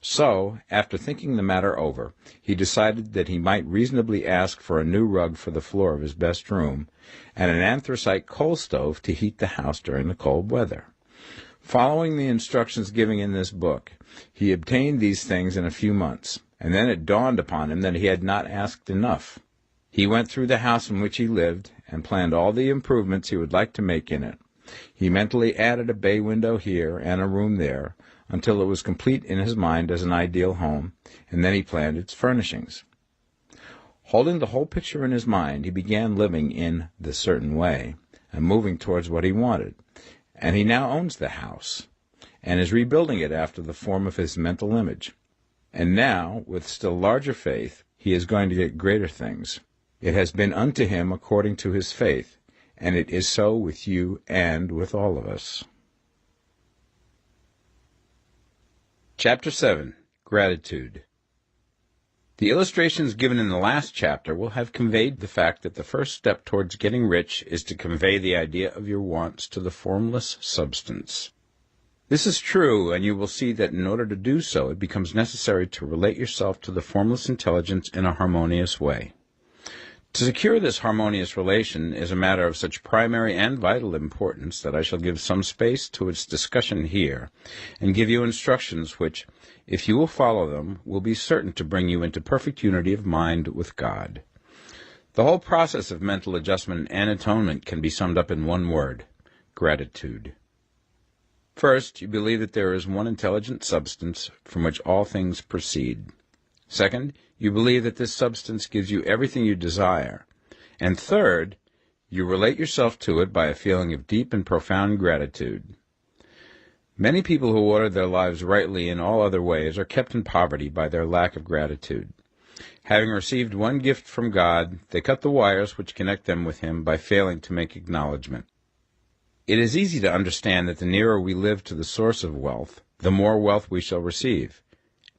So, after thinking the matter over, he decided that he might reasonably ask for a new rug for the floor of his best room, and an anthracite coal stove to heat the house during the cold weather. Following the instructions given in this book, he obtained these things in a few months, and then it dawned upon him that he had not asked enough. He went through the house in which he lived, and planned all the improvements he would like to make in it. He mentally added a bay window here and a room there, until it was complete in his mind as an ideal home, and then he planned its furnishings. Holding the whole picture in his mind, he began living in the certain way, and moving towards what he wanted, and he now owns the house, and is rebuilding it after the form of his mental image. And now, with still larger faith, he is going to get greater things. It has been unto him according to his faith, and it is so with you and with all of us. Chapter 7. Gratitude. The illustrations given in the last chapter will have conveyed the fact that the first step towards getting rich is to convey the idea of your wants to the formless substance. This is true, and you will see that in order to do so, it becomes necessary to relate yourself to the formless intelligence in a harmonious way. To secure this harmonious relation is a matter of such primary and vital importance that I shall give some space to its discussion here, and give you instructions which, if you will follow them, will be certain to bring you into perfect unity of mind with God. The whole process of mental adjustment and atonement can be summed up in one word: gratitude. First, you believe that there is one intelligent substance from which all things proceed. Second, you believe that this substance gives you everything you desire. And third, you relate yourself to it by a feeling of deep and profound gratitude. Many people who order their lives rightly in all other ways are kept in poverty by their lack of gratitude. Having received one gift from God, they cut the wires which connect them with Him by failing to make acknowledgment. It is easy to understand that the nearer we live to the source of wealth, the more wealth we shall receive.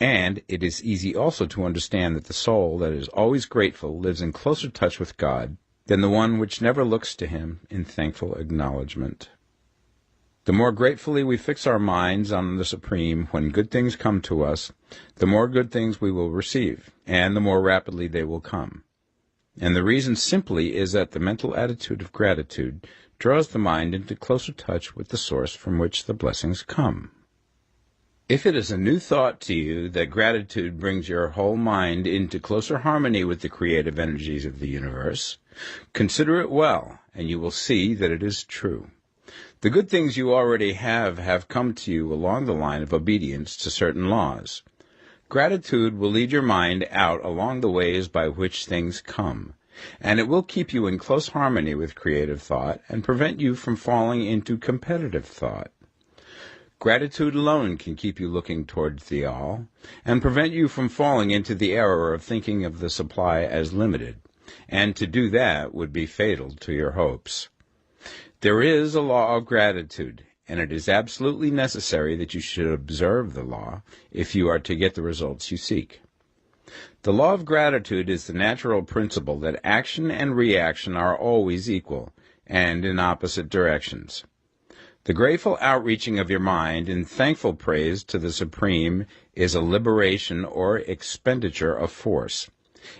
And it is easy also to understand that the soul that is always grateful lives in closer touch with God than the one which never looks to Him in thankful acknowledgment. The more gratefully we fix our minds on the Supreme when good things come to us, the more good things we will receive, and the more rapidly they will come. And the reason simply is that the mental attitude of gratitude draws the mind into closer touch with the source from which the blessings come. If it is a new thought to you that gratitude brings your whole mind into closer harmony with the creative energies of the universe, consider it well, and you will see that it is true. The good things you already have come to you along the line of obedience to certain laws. Gratitude will lead your mind out along the ways by which things come, and it will keep you in close harmony with creative thought and prevent you from falling into competitive thought. Gratitude alone can keep you looking towards the all, and prevent you from falling into the error of thinking of the supply as limited, and to do that would be fatal to your hopes. There is a law of gratitude, and it is absolutely necessary that you should observe the law if you are to get the results you seek. The law of gratitude is the natural principle that action and reaction are always equal, and in opposite directions. The grateful outreaching of your mind in thankful praise to the Supreme is a liberation or expenditure of force.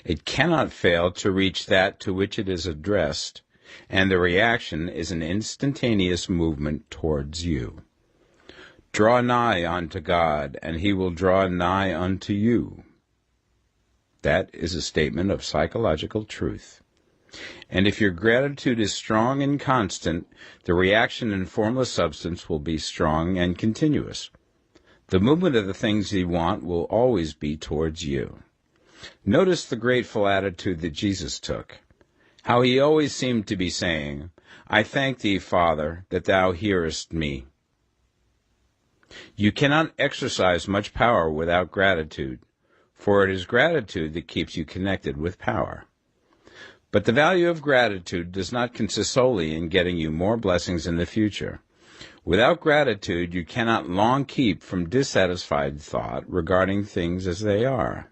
It cannot fail to reach that to which it is addressed, and the reaction is an instantaneous movement towards you. Draw nigh unto God, and he will draw nigh unto you. That is a statement of psychological truth. And if your gratitude is strong and constant, the reaction in formless substance will be strong and continuous. The movement of the things you want will always be towards you. Notice the grateful attitude that Jesus took. How he always seemed to be saying, I thank thee, Father, that thou hearest me. You cannot exercise much power without gratitude, for it is gratitude that keeps you connected with power. But the value of gratitude does not consist solely in getting you more blessings in the future. Without gratitude, you cannot long keep from dissatisfied thought regarding things as they are.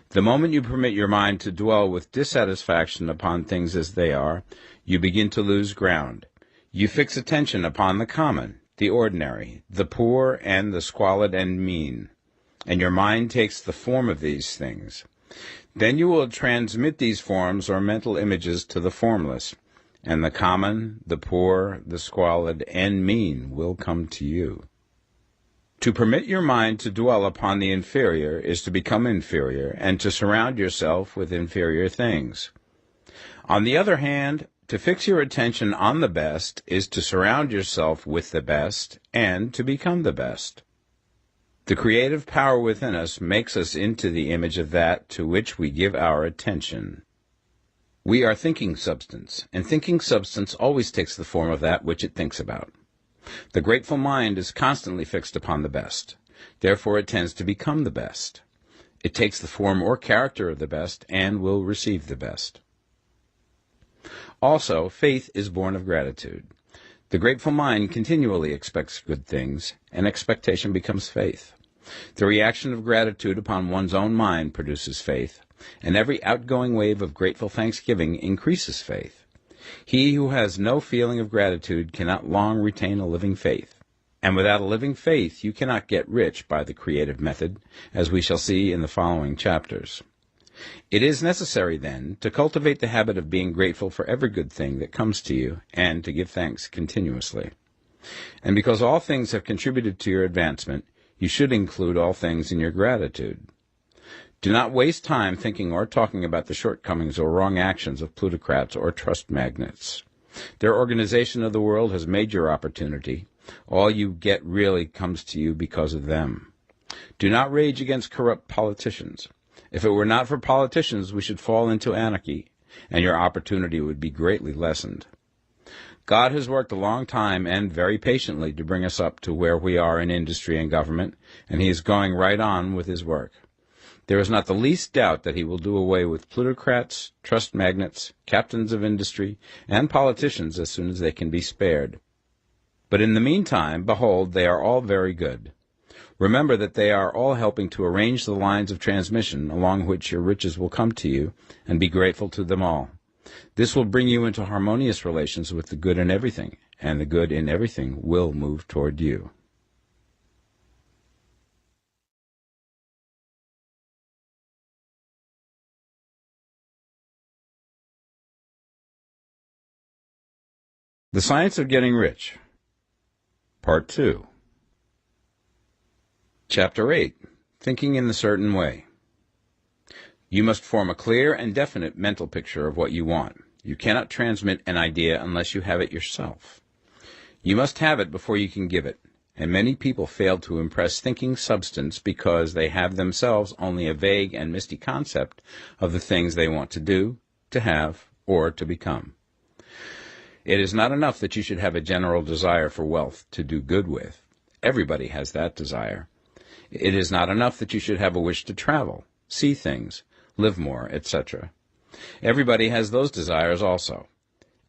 The moment you permit your mind to dwell with dissatisfaction upon things as they are, you begin to lose ground. You fix attention upon the common, the ordinary, the poor, and the squalid and mean, and your mind takes the form of these things. Then you will transmit these forms or mental images to the formless, and the common, the poor, the squalid, and mean will come to you. To permit your mind to dwell upon the inferior is to become inferior, and to surround yourself with inferior things. On the other hand, to fix your attention on the best is to surround yourself with the best, and to become the best. The creative power within us makes us into the image of that to which we give our attention. We are thinking substance, and thinking substance always takes the form of that which it thinks about. The grateful mind is constantly fixed upon the best. Therefore it tends to become the best. It takes the form or character of the best and will receive the best. Also, faith is born of gratitude. The grateful mind continually expects good things, and expectation becomes faith. The reaction of gratitude upon one's own mind produces faith, and every outgoing wave of grateful thanksgiving increases faith. He who has no feeling of gratitude cannot long retain a living faith, and without a living faith you cannot get rich by the creative method, as we shall see in the following chapters. It is necessary, then, to cultivate the habit of being grateful for every good thing that comes to you, and to give thanks continuously. And because all things have contributed to your advancement, you should include all things in your gratitude. Do not waste time thinking or talking about the shortcomings or wrong actions of plutocrats or trust magnates. Their organization of the world has made your opportunity. All you get really comes to you because of them. Do not rage against corrupt politicians. If it were not for politicians, we should fall into anarchy, and your opportunity would be greatly lessened. God has worked a long time and very patiently to bring us up to where we are in industry and government, and he is going right on with his work. There is not the least doubt that he will do away with plutocrats, trust magnates, captains of industry, and politicians as soon as they can be spared. But in the meantime, behold, they are all very good. Remember that they are all helping to arrange the lines of transmission along which your riches will come to you, and be grateful to them all. This will bring you into harmonious relations with the good in everything, and the good in everything will move toward you. The Science of Getting Rich, Part 2. Chapter 8. Thinking in the Certain Way. You must form a clear and definite mental picture of what you want. You cannot transmit an idea unless you have it yourself. You must have it before you can give it, and many people fail to impress thinking substance because they have themselves only a vague and misty concept of the things they want to do, to have, or to become. It is not enough that you should have a general desire for wealth to do good with. Everybody has that desire. It is not enough that you should have a wish to travel, see things, live more, etc. Everybody has those desires also.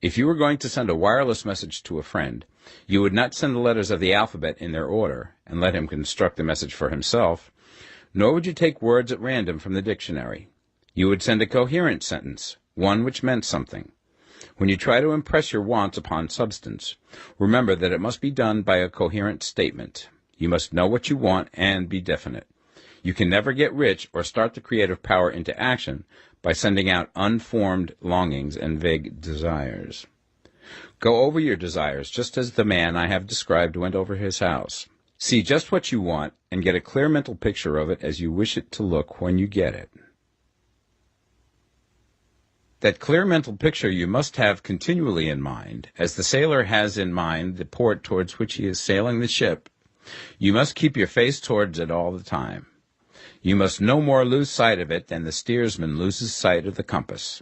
If you were going to send a wireless message to a friend, you would not send the letters of the alphabet in their order and let him construct the message for himself, nor would you take words at random from the dictionary. You would send a coherent sentence, one which meant something. When you try to impress your wants upon substance, remember that it must be done by a coherent statement. You must know what you want and be definite. You can never get rich or start the creative power into action by sending out unformed longings and vague desires. Go over your desires just as the man I have described went over his house. See just what you want and get a clear mental picture of it as you wish it to look when you get it. That clear mental picture you must have continually in mind, as the sailor has in mind the port towards which he is sailing the ship. You must keep your face towards it all the time. You must no more lose sight of it than the steersman loses sight of the compass.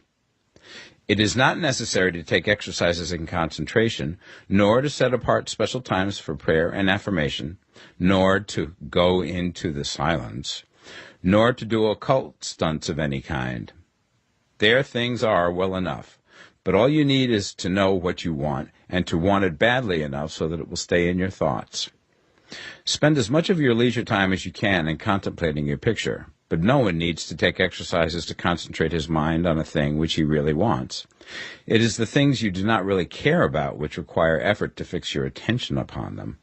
It is not necessary to take exercises in concentration, nor to set apart special times for prayer and affirmation, nor to go into the silence, nor to do occult stunts of any kind. There things are well enough, but all you need is to know what you want, and to want it badly enough so that it will stay in your thoughts. Spend as much of your leisure time as you can in contemplating your picture, but no one needs to take exercises to concentrate his mind on a thing which he really wants. It is the things you do not really care about which require effort to fix your attention upon them.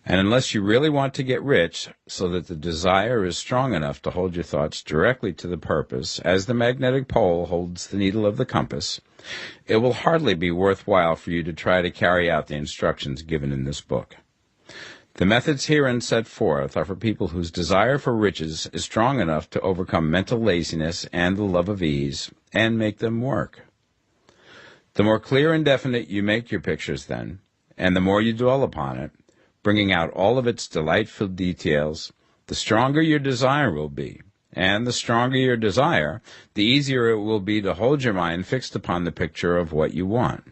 And unless you really want to get rich, so that the desire is strong enough to hold your thoughts directly to the purpose, as the magnetic pole holds the needle of the compass, it will hardly be worthwhile for you to try to carry out the instructions given in this book. The methods herein set forth are for people whose desire for riches is strong enough to overcome mental laziness and the love of ease, and make them work. The more clear and definite you make your pictures then, and the more you dwell upon it, bringing out all of its delightful details, the stronger your desire will be, and the stronger your desire, the easier it will be to hold your mind fixed upon the picture of what you want.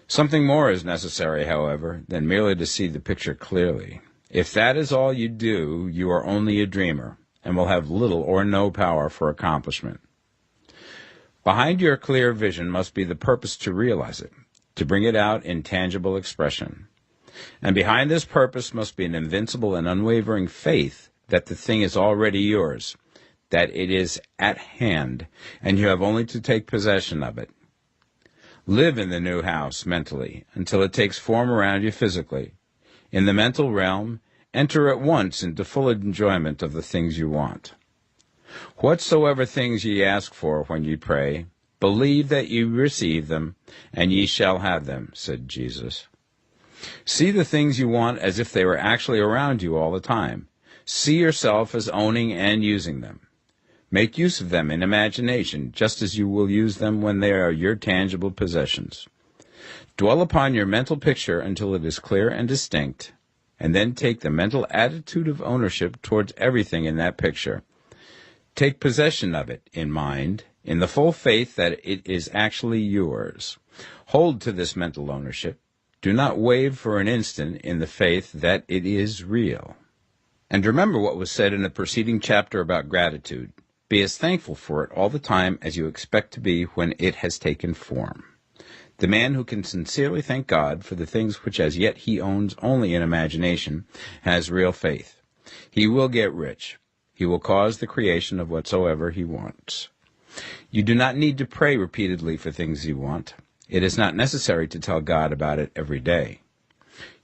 Something more is necessary, however, than merely to see the picture clearly. If that is all you do, you are only a dreamer, and will have little or no power for accomplishment. Behind your clear vision must be the purpose to realize it, to bring it out in tangible expression. And behind this purpose must be an invincible and unwavering faith that the thing is already yours, that it is at hand, and you have only to take possession of it. Live in the new house mentally until it takes form around you physically. In the mental realm, enter at once into full enjoyment of the things you want. Whatsoever things ye ask for when ye pray, believe that ye receive them, and ye shall have them, said Jesus. See the things you want as if they were actually around you all the time. See yourself as owning and using them. Make use of them in imagination, just as you will use them when they are your tangible possessions. Dwell upon your mental picture until it is clear and distinct, and then take the mental attitude of ownership towards everything in that picture. Take possession of it in mind, in the full faith that it is actually yours. Hold to this mental ownership. Do not waver for an instant in the faith that it is real. And remember what was said in the preceding chapter about gratitude. Be as thankful for it all the time as you expect to be when it has taken form. The man who can sincerely thank God for the things which as yet he owns only in imagination has real faith. He will get rich. He will cause the creation of whatsoever he wants. You do not need to pray repeatedly for things you want. It is not necessary to tell God about it every day.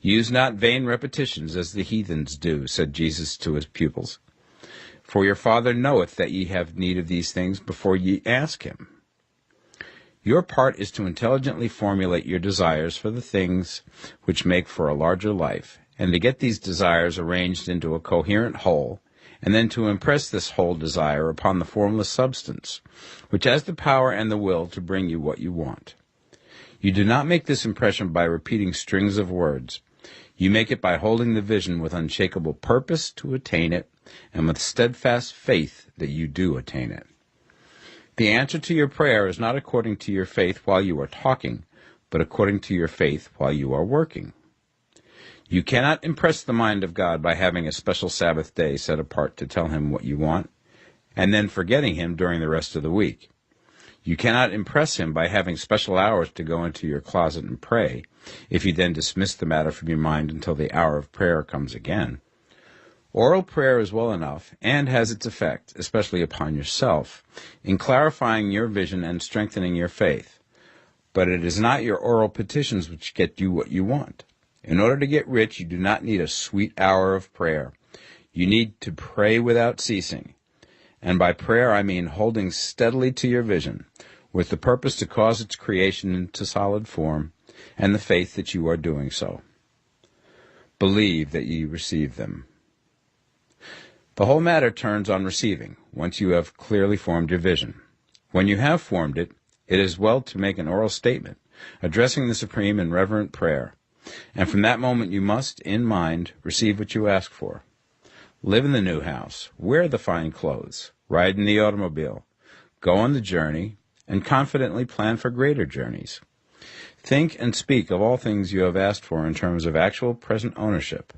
Use not vain repetitions as the heathens do, said Jesus to his pupils. For your Father knoweth that ye have need of these things before ye ask him. Your part is to intelligently formulate your desires for the things which make for a larger life, and to get these desires arranged into a coherent whole, and then to impress this whole desire upon the formless substance, which has the power and the will to bring you what you want. You do not make this impression by repeating strings of words. You make it by holding the vision with unshakable purpose to attain it, and with steadfast faith that you do attain it. The answer to your prayer is not according to your faith while you are talking, but according to your faith while you are working. You cannot impress the mind of God by having a special Sabbath day set apart to tell him what you want, and then forgetting him during the rest of the week. You cannot impress him by having special hours to go into your closet and pray, if you then dismiss the matter from your mind until the hour of prayer comes again. Oral prayer is well enough, and has its effect, especially upon yourself, in clarifying your vision and strengthening your faith. But it is not your oral petitions which get you what you want. In order to get rich, you do not need a sweet hour of prayer. You need to pray without ceasing. And by prayer I mean holding steadily to your vision, with the purpose to cause its creation into solid form, and the faith that you are doing so. Believe that ye receive them. The whole matter turns on receiving, once you have clearly formed your vision. When you have formed it, it is well to make an oral statement, addressing the Supreme in reverent prayer, and from that moment you must, in mind, receive what you ask for. Live in the new house, wear the fine clothes, ride in the automobile, go on the journey, and confidently plan for greater journeys. Think and speak of all things you have asked for in terms of actual present ownership.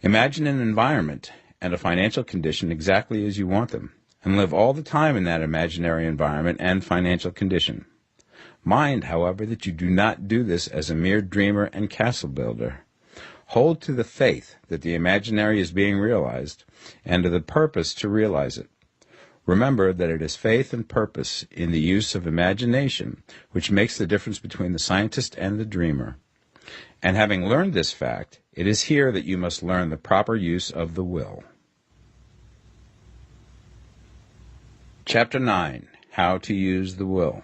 Imagine an environment and a financial condition exactly as you want them, and live all the time in that imaginary environment and financial condition. Mind, however, that you do not do this as a mere dreamer and castle builder. Hold to the faith that the imaginary is being realized, and to the purpose to realize it. Remember that it is faith and purpose in the use of imagination which makes the difference between the scientist and the dreamer. And having learned this fact, it is here that you must learn the proper use of the will. Chapter 9. How to use the will.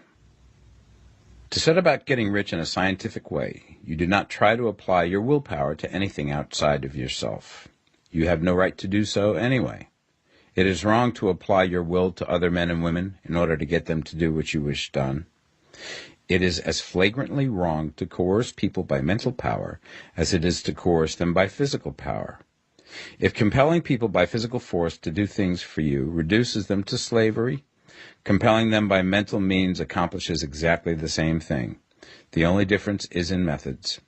To set about getting rich in a scientific way, you do not try to apply your willpower to anything outside of yourself. You have no right to do so anyway. It is wrong to apply your will to other men and women in order to get them to do what you wish done. It is as flagrantly wrong to coerce people by mental power as it is to coerce them by physical power. If compelling people by physical force to do things for you reduces them to slavery, compelling them by mental means accomplishes exactly the same thing. The only difference is in methods.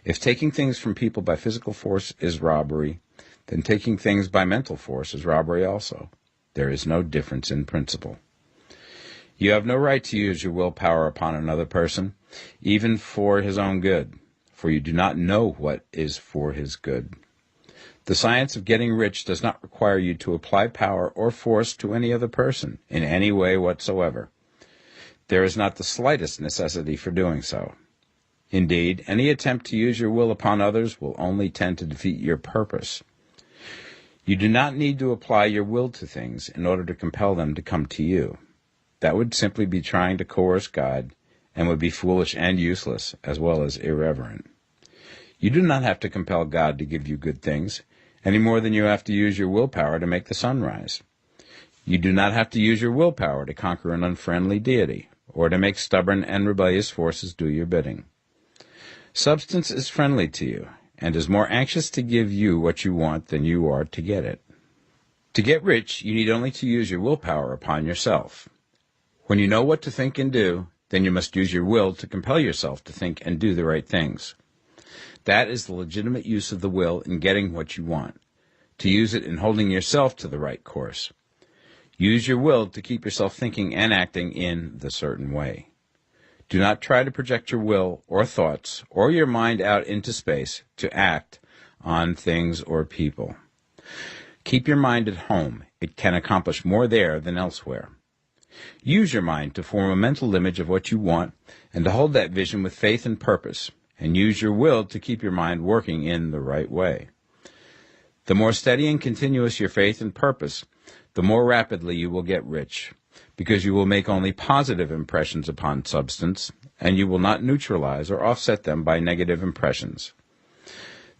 If taking things from people by physical force is robbery, then taking things by mental force is robbery also. There is no difference in principle. You have no right to use your willpower upon another person, even for his own good, for you do not know what is for his good. The science of getting rich does not require you to apply power or force to any other person in any way whatsoever. There is not the slightest necessity for doing so. Indeed, any attempt to use your will upon others will only tend to defeat your purpose. You do not need to apply your will to things in order to compel them to come to you. That would simply be trying to coerce God, and would be foolish and useless, as well as irreverent. You do not have to compel God to give you good things, any more than you have to use your willpower to make the sun rise. You do not have to use your willpower to conquer an unfriendly deity, or to make stubborn and rebellious forces do your bidding. Substance is friendly to you, and is more anxious to give you what you want than you are to get it. To get rich, you need only to use your willpower upon yourself. When you know what to think and do, then you must use your will to compel yourself to think and do the right things. That is the legitimate use of the will in getting what you want, to use it in holding yourself to the right course. Use your will to keep yourself thinking and acting in the certain way. Do not try to project your will or thoughts or your mind out into space to act on things or people. Keep your mind at home. It can accomplish more there than elsewhere. Use your mind to form a mental image of what you want and to hold that vision with faith and purpose, and use your will to keep your mind working in the right way. The more steady and continuous your faith and purpose, the more rapidly you will get rich, because you will make only positive impressions upon substance, and you will not neutralize or offset them by negative impressions.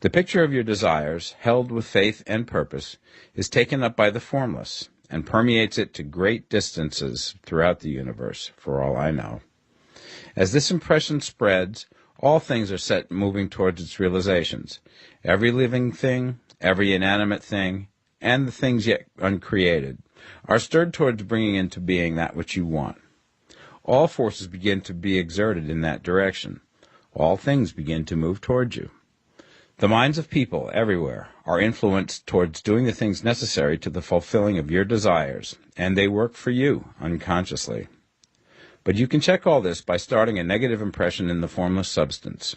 The picture of your desires, held with faith and purpose, is taken up by the formless and permeates it to great distances throughout the universe, for all I know. As this impression spreads, all things are set moving towards its realizations. Every living thing, every inanimate thing, and the things yet uncreated are stirred towards bringing into being that which you want. All forces begin to be exerted in that direction. All things begin to move towards you. The minds of people everywhere are influenced towards doing the things necessary to the fulfilling of your desires, and they work for you unconsciously. But you can check all this by starting a negative impression in the formless substance.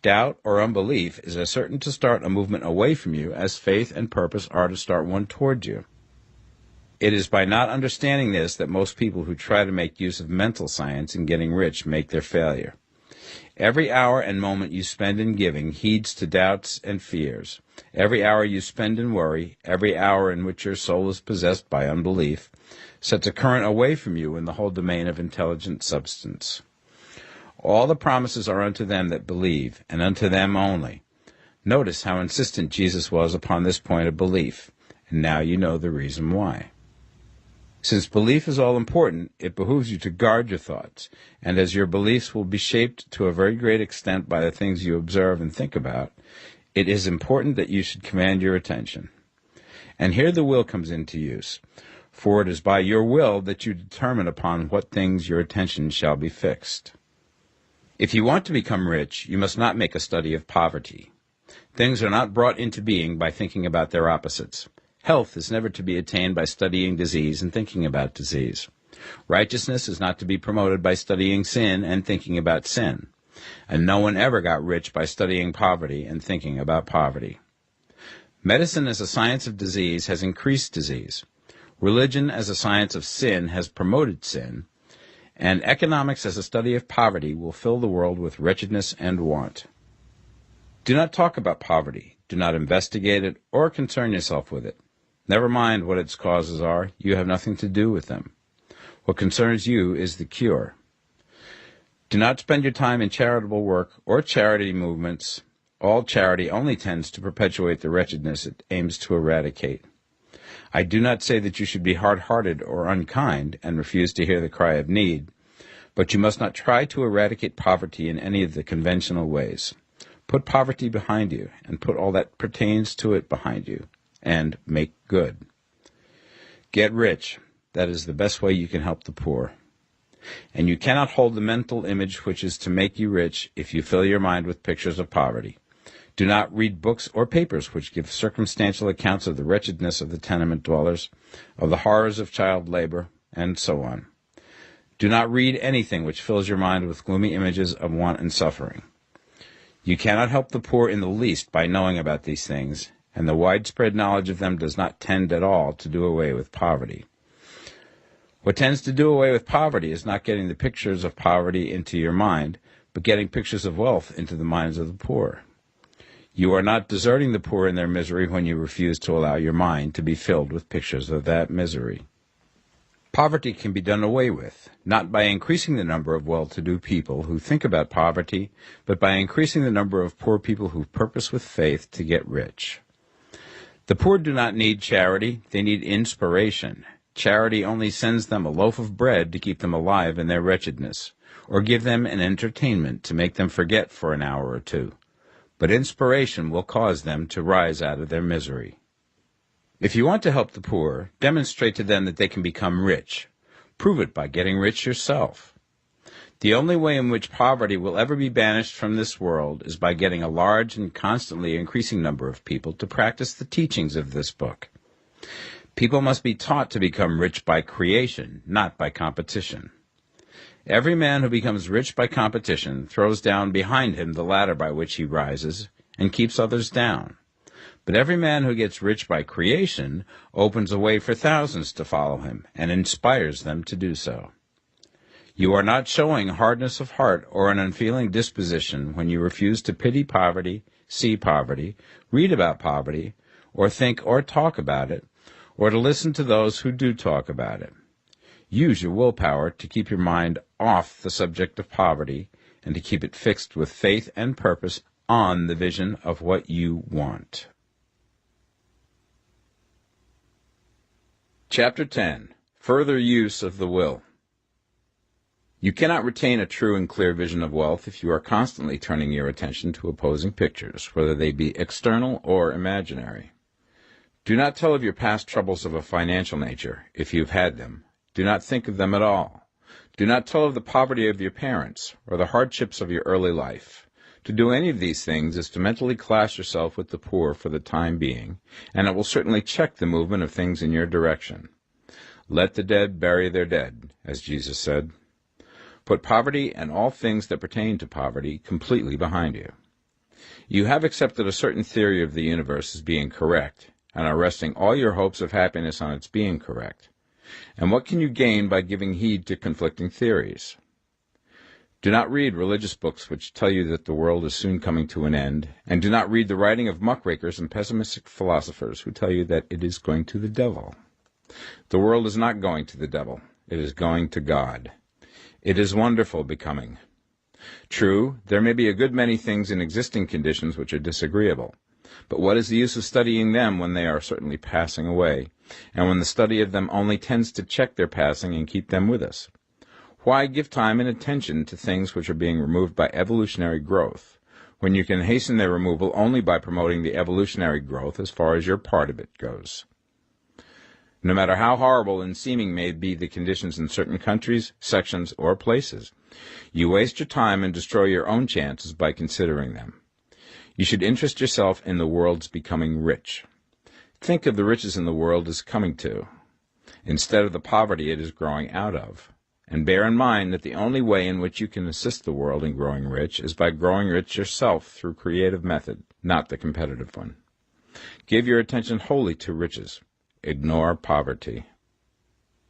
Doubt or unbelief is as certain to start a movement away from you as faith and purpose are to start one toward you. It is by not understanding this that most people who try to make use of mental science in getting rich make their failure. Every hour and moment you spend in giving heeds to doubts and fears. Every hour you spend in worry, every hour in which your soul is possessed by unbelief, sets a current away from you in the whole domain of intelligent substance. All the promises are unto them that believe, and unto them only. Notice how insistent Jesus was upon this point of belief, and now you know the reason why. Since belief is all important, it behooves you to guard your thoughts, and as your beliefs will be shaped to a very great extent by the things you observe and think about, it is important that you should command your attention. And here the will comes into use, for it is by your will that you determine upon what things your attention shall be fixed. If you want to become rich, you must not make a study of poverty. Things are not brought into being by thinking about their opposites. Health is never to be attained by studying disease and thinking about disease. Righteousness is not to be promoted by studying sin and thinking about sin. And no one ever got rich by studying poverty and thinking about poverty. Medicine as a science of disease has increased disease. Religion as a science of sin has promoted sin. And economics as a study of poverty will fill the world with wretchedness and want. Do not talk about poverty. Do not investigate it or concern yourself with it. Never mind what its causes are. You have nothing to do with them. What concerns you is the cure. Do not spend your time in charitable work or charity movements. All charity only tends to perpetuate the wretchedness it aims to eradicate. I do not say that you should be hard-hearted or unkind and refuse to hear the cry of need, but you must not try to eradicate poverty in any of the conventional ways. Put poverty behind you, and put all that pertains to it behind you, and make good. Get rich. That is the best way you can help the poor. And you cannot hold the mental image which is to make you rich if you fill your mind with pictures of poverty. Do not read books or papers which give circumstantial accounts of the wretchedness of the tenement dwellers, of the horrors of child labor, and so on. Do not read anything which fills your mind with gloomy images of want and suffering. You cannot help the poor in the least by knowing about these things, and the widespread knowledge of them does not tend at all to do away with poverty. What tends to do away with poverty is not getting the pictures of poverty into your mind, but getting pictures of wealth into the minds of the poor. You are not deserting the poor in their misery when you refuse to allow your mind to be filled with pictures of that misery. Poverty can be done away with, not by increasing the number of well-to-do people who think about poverty, but by increasing the number of poor people who purpose with faith to get rich. The poor do not need charity, they need inspiration. Charity only sends them a loaf of bread to keep them alive in their wretchedness, or give them an entertainment to make them forget for an hour or two. But inspiration will cause them to rise out of their misery. If you want to help the poor, demonstrate to them that they can become rich. Prove it by getting rich yourself. The only way in which poverty will ever be banished from this world is by getting a large and constantly increasing number of people to practice the teachings of this book. People must be taught to become rich by creation, not by competition. Every man who becomes rich by competition throws down behind him the ladder by which he rises and keeps others down. But every man who gets rich by creation opens a way for thousands to follow him and inspires them to do so. You are not showing hardness of heart or an unfeeling disposition when you refuse to pity poverty, see poverty, read about poverty, or think or talk about it, or to listen to those who do talk about it. Use your willpower to keep your mind off the subject of poverty and to keep it fixed with faith and purpose on the vision of what you want. Chapter 10. Further Use of the Will. You cannot retain a true and clear vision of wealth if you are constantly turning your attention to opposing pictures, whether they be external or imaginary. Do not tell of your past troubles of a financial nature, if you have had them. Do not think of them at all. Do not tell of the poverty of your parents, or the hardships of your early life. To do any of these things is to mentally class yourself with the poor for the time being, and it will certainly check the movement of things in your direction. Let the dead bury their dead, as Jesus said. Put poverty and all things that pertain to poverty completely behind you. You have accepted a certain theory of the universe as being correct, and are resting all your hopes of happiness on its being correct. And what can you gain by giving heed to conflicting theories? Do not read religious books which tell you that the world is soon coming to an end, and do not read the writing of muckrakers and pessimistic philosophers who tell you that it is going to the devil. The world is not going to the devil. It is going to God. It is wonderful becoming. True, there may be a good many things in existing conditions which are disagreeable. But what is the use of studying them when they are certainly passing away, and when the study of them only tends to check their passing and keep them with us? Why give time and attention to things which are being removed by evolutionary growth, when you can hasten their removal only by promoting the evolutionary growth as far as your part of it goes? No matter how horrible and seeming may be the conditions in certain countries, sections, or places, you waste your time and destroy your own chances by considering them. You should interest yourself in the world's becoming rich. Think of the riches in the world as coming to, instead of the poverty it is growing out of. And bear in mind that the only way in which you can assist the world in growing rich is by growing rich yourself through creative method, not the competitive one. Give your attention wholly to riches. Ignore poverty.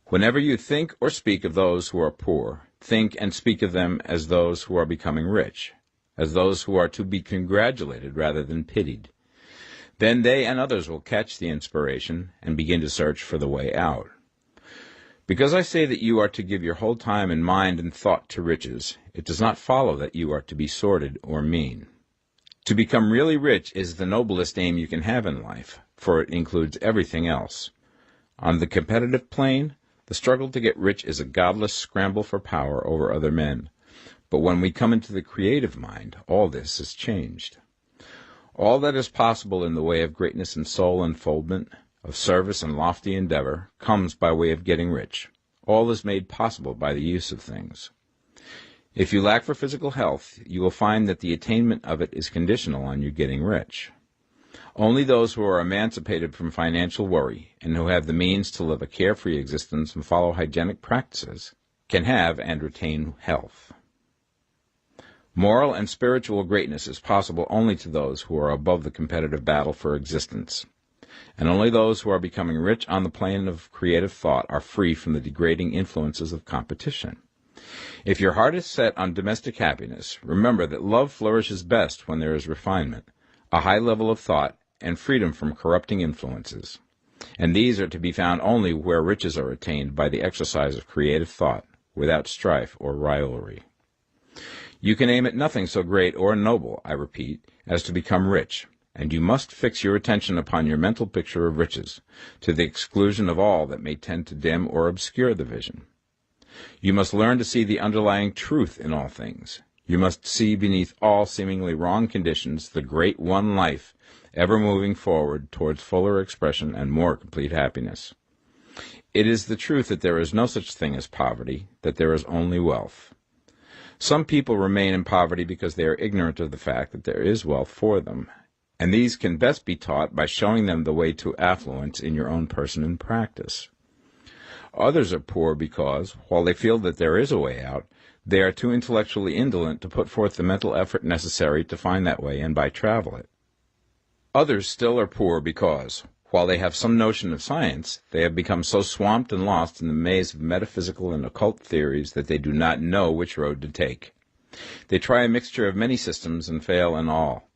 Whenever you think or speak of those who are poor, think and speak of them as those who are becoming rich, as those who are to be congratulated rather than pitied. Then they and others will catch the inspiration and begin to search for the way out. Because I say that you are to give your whole time and mind and thought to riches, it does not follow that you are to be sordid or mean. To become really rich is the noblest aim you can have in life, for it includes everything else. On the competitive plane, the struggle to get rich is a godless scramble for power over other men. But when we come into the creative mind, all this is changed. All that is possible in the way of greatness and soul unfoldment, of service and lofty endeavor, comes by way of getting rich. All is made possible by the use of things. If you lack for physical health, you will find that the attainment of it is conditional on you getting rich. Only those who are emancipated from financial worry, and who have the means to live a carefree existence and follow hygienic practices, can have and retain health. Moral and spiritual greatness is possible only to those who are above the competitive battle for existence, and only those who are becoming rich on the plane of creative thought are free from the degrading influences of competition. If your heart is set on domestic happiness, remember that love flourishes best when there is refinement, a high level of thought, and freedom from corrupting influences. And these are to be found only where riches are attained by the exercise of creative thought, without strife or rivalry. You can aim at nothing so great or noble, I repeat, as to become rich, and you must fix your attention upon your mental picture of riches, to the exclusion of all that may tend to dim or obscure the vision. You must learn to see the underlying truth in all things. You must see beneath all seemingly wrong conditions the great one life, ever moving forward towards fuller expression and more complete happiness. It is the truth that there is no such thing as poverty, that there is only wealth. Some people remain in poverty because they are ignorant of the fact that there is wealth for them, and these can best be taught by showing them the way to affluence in your own person and practice. Others are poor because, while they feel that there is a way out, they are too intellectually indolent to put forth the mental effort necessary to find that way and by travel it. Others still are poor because, while they have some notion of science, they have become so swamped and lost in the maze of metaphysical and occult theories that they do not know which road to take. They try a mixture of many systems and fail in all.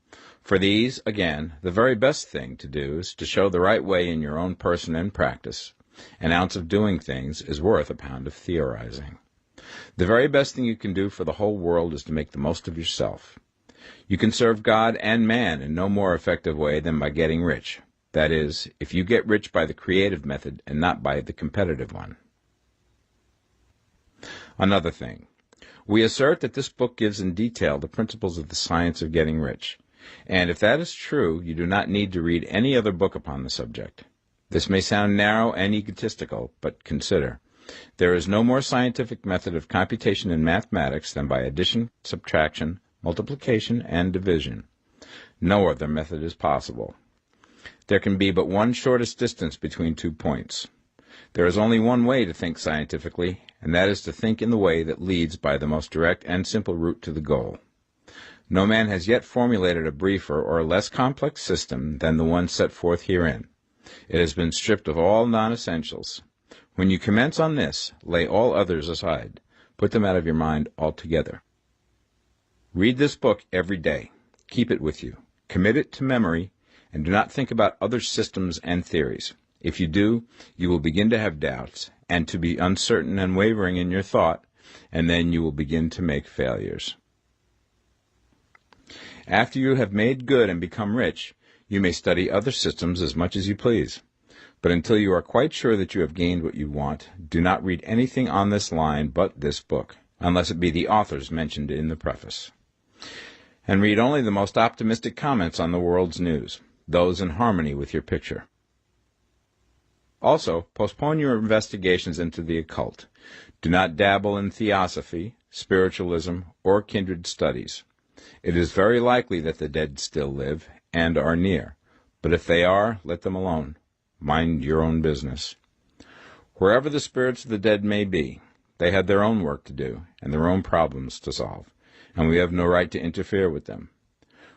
For these, again, the very best thing to do is to show the right way in your own person and practice. An ounce of doing things is worth a pound of theorizing. The very best thing you can do for the whole world is to make the most of yourself. You can serve God and man in no more effective way than by getting rich. That is, if you get rich by the creative method and not by the competitive one. Another thing. We assert that this book gives in detail the principles of the science of getting rich. And if that is true, you do not need to read any other book upon the subject. This may sound narrow and egotistical, but consider. There is no more scientific method of computation in mathematics than by addition, subtraction, multiplication, and division. No other method is possible. There can be but one shortest distance between 2 points. There is only one way to think scientifically, and that is to think in the way that leads by the most direct and simple route to the goal. No man has yet formulated a briefer or less complex system than the one set forth herein. It has been stripped of all non-essentials. When you commence on this, lay all others aside. Put them out of your mind altogether. Read this book every day. Keep it with you. Commit it to memory, and do not think about other systems and theories. If you do, you will begin to have doubts, and to be uncertain and wavering in your thought, and then you will begin to make failures. After you have made good and become rich, you may study other systems as much as you please. But until you are quite sure that you have gained what you want, do not read anything on this line but this book, unless it be the authors mentioned in the preface. And read only the most optimistic comments on the world's news, those in harmony with your picture. Also, postpone your investigations into the occult. Do not dabble in theosophy, spiritualism, or kindred studies. It is very likely that the dead still live and are near, but if they are, let them alone. Mind your own business. Wherever the spirits of the dead may be, they have their own work to do and their own problems to solve, and we have no right to interfere with them.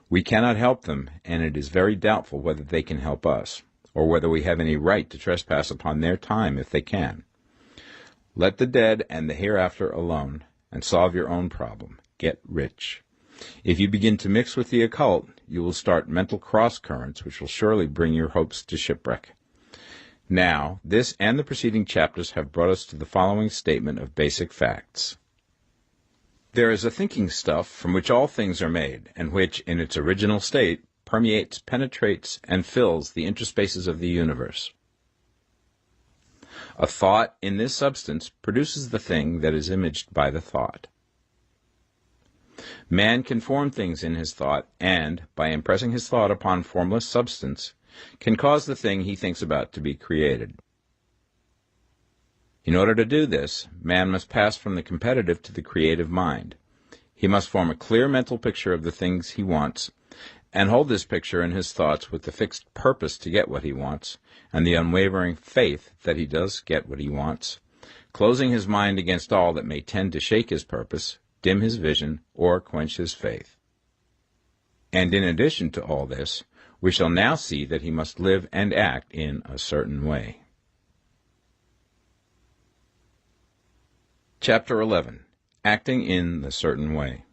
We cannot help them, and it is very doubtful whether they can help us, or whether we have any right to trespass upon their time if they can. Let the dead and the hereafter alone, and solve your own problem. Get rich. If you begin to mix with the occult, you will start mental cross-currents which will surely bring your hopes to shipwreck. Now, this and the preceding chapters have brought us to the following statement of basic facts. There is a thinking stuff from which all things are made, and which, in its original state, permeates, penetrates, and fills the interspaces of the universe. A thought in this substance produces the thing that is imaged by the thought. Man can form things in his thought, and, by impressing his thought upon formless substance, can cause the thing he thinks about to be created. In order to do this, man must pass from the competitive to the creative mind. He must form a clear mental picture of the things he wants, and hold this picture in his thoughts with the fixed purpose to get what he wants, and the unwavering faith that he does get what he wants, closing his mind against all that may tend to shake his purpose, dim his vision, or quench his faith. And in addition to all this, we shall now see that he must live and act in a certain way. Chapter 11. Acting in the Certain Way.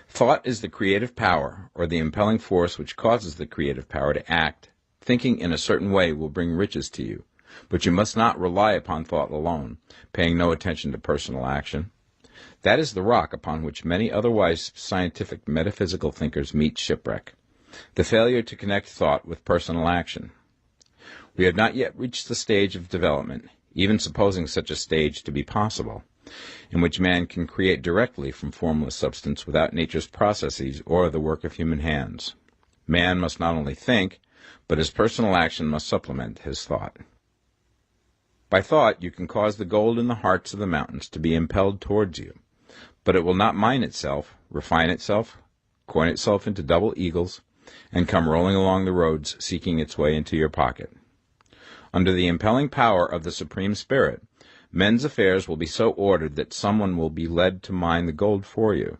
Thought is the creative power, or the impelling force which causes the creative power to act. Thinking in a certain way will bring riches to you, but you must not rely upon thought alone, paying no attention to personal action. That is the rock upon which many otherwise scientific metaphysical thinkers meet shipwreck, the failure to connect thought with personal action. We have not yet reached the stage of development, even supposing such a stage to be possible, in which man can create directly from formless substance without nature's processes or the work of human hands. Man must not only think, but his personal action must supplement his thought. By thought you can cause the gold in the hearts of the mountains to be impelled towards you, but it will not mine itself, refine itself, coin itself into double eagles, and come rolling along the roads seeking its way into your pocket. Under the impelling power of the Supreme Spirit, men's affairs will be so ordered that someone will be led to mine the gold for you.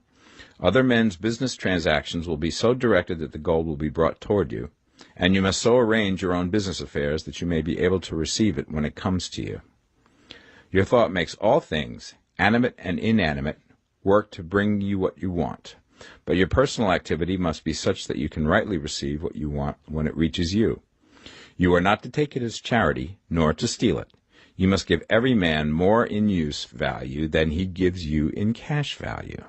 Other men's business transactions will be so directed that the gold will be brought toward you, and you must so arrange your own business affairs that you may be able to receive it when it comes to you. Your thought makes all things, animate and inanimate, work to bring you what you want, but your personal activity must be such that you can rightly receive what you want when it reaches you. You are not to take it as charity, nor to steal it. You must give every man more in use value than he gives you in cash value.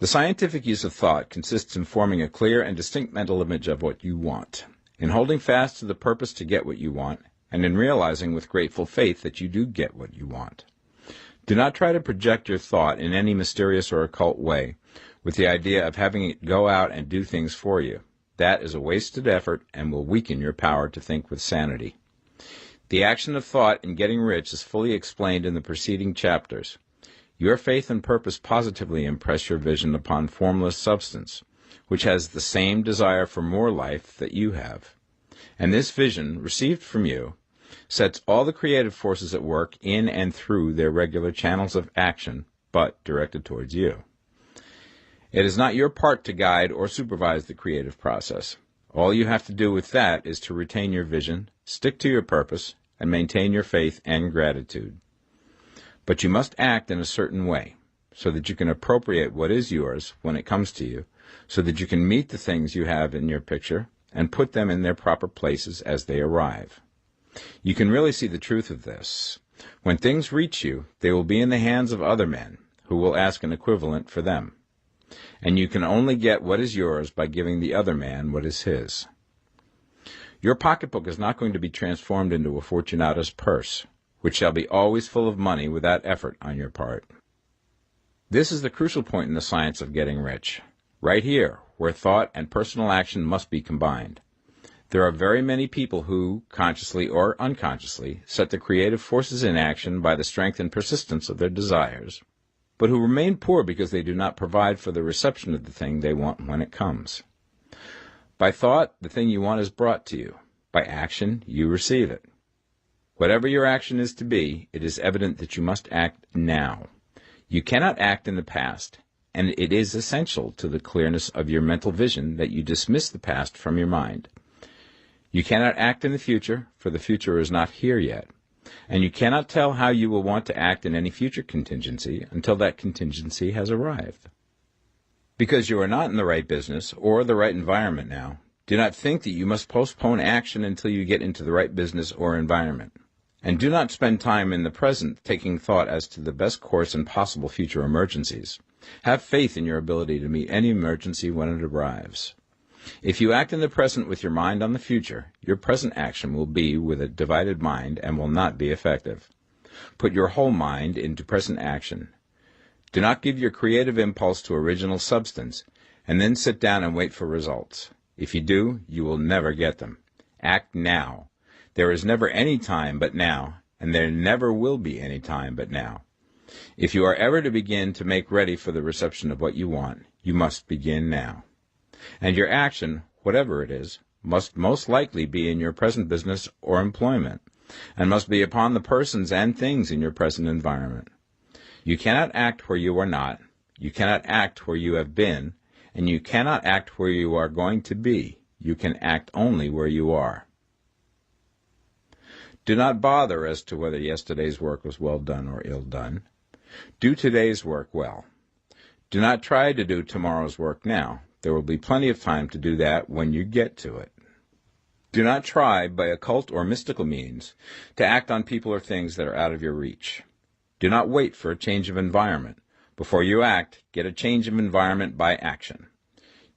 The scientific use of thought consists in forming a clear and distinct mental image of what you want, in holding fast to the purpose to get what you want, and in realizing with grateful faith that you do get what you want. Do not try to project your thought in any mysterious or occult way, with the idea of having it go out and do things for you. That is a wasted effort and will weaken your power to think with sanity. The action of thought in getting rich is fully explained in the preceding chapters. Your faith and purpose positively impress your vision upon formless substance, which has the same desire for more life that you have. And this vision, received from you, sets all the creative forces at work in and through their regular channels of action, but directed towards you. It is not your part to guide or supervise the creative process. All you have to do with that is to retain your vision, stick to your purpose, and maintain your faith and gratitude. But you must act in a certain way, so that you can appropriate what is yours when it comes to you, so that you can meet the things you have in your picture and put them in their proper places as they arrive. You can really see the truth of this. When things reach you, they will be in the hands of other men, who will ask an equivalent for them. And you can only get what is yours by giving the other man what is his. Your pocketbook is not going to be transformed into a Fortunata's purse, which shall be always full of money without effort on your part. This is the crucial point in the science of getting rich, right here, where thought and personal action must be combined. There are very many people who, consciously or unconsciously, set the creative forces in action by the strength and persistence of their desires, but who remain poor because they do not provide for the reception of the thing they want when it comes. By thought, the thing you want is brought to you. By action, you receive it. Whatever your action is to be, it is evident that you must act now. You cannot act in the past, and it is essential to the clearness of your mental vision that you dismiss the past from your mind. You cannot act in the future, for the future is not here yet, and you cannot tell how you will want to act in any future contingency until that contingency has arrived. Because you are not in the right business or the right environment now, do not think that you must postpone action until you get into the right business or environment. And do not spend time in the present taking thought as to the best course in possible future emergencies. Have faith in your ability to meet any emergency when it arrives. If you act in the present with your mind on the future, your present action will be with a divided mind and will not be effective. Put your whole mind into present action. Do not give your creative impulse to original substance, and then sit down and wait for results. If you do, you will never get them. Act now. There is never any time but now, and there never will be any time but now. If you are ever to begin to make ready for the reception of what you want, you must begin now. And your action, whatever it is, must most likely be in your present business or employment, and must be upon the persons and things in your present environment. You cannot act where you are not, you cannot act where you have been, and you cannot act where you are going to be. You can act only where you are. Do not bother as to whether yesterday's work was well done or ill done. Do today's work well. Do not try to do tomorrow's work now. There will be plenty of time to do that when you get to it. Do not try, by occult or mystical means, to act on people or things that are out of your reach. Do not wait for a change of environment. Before you act, get a change of environment by action.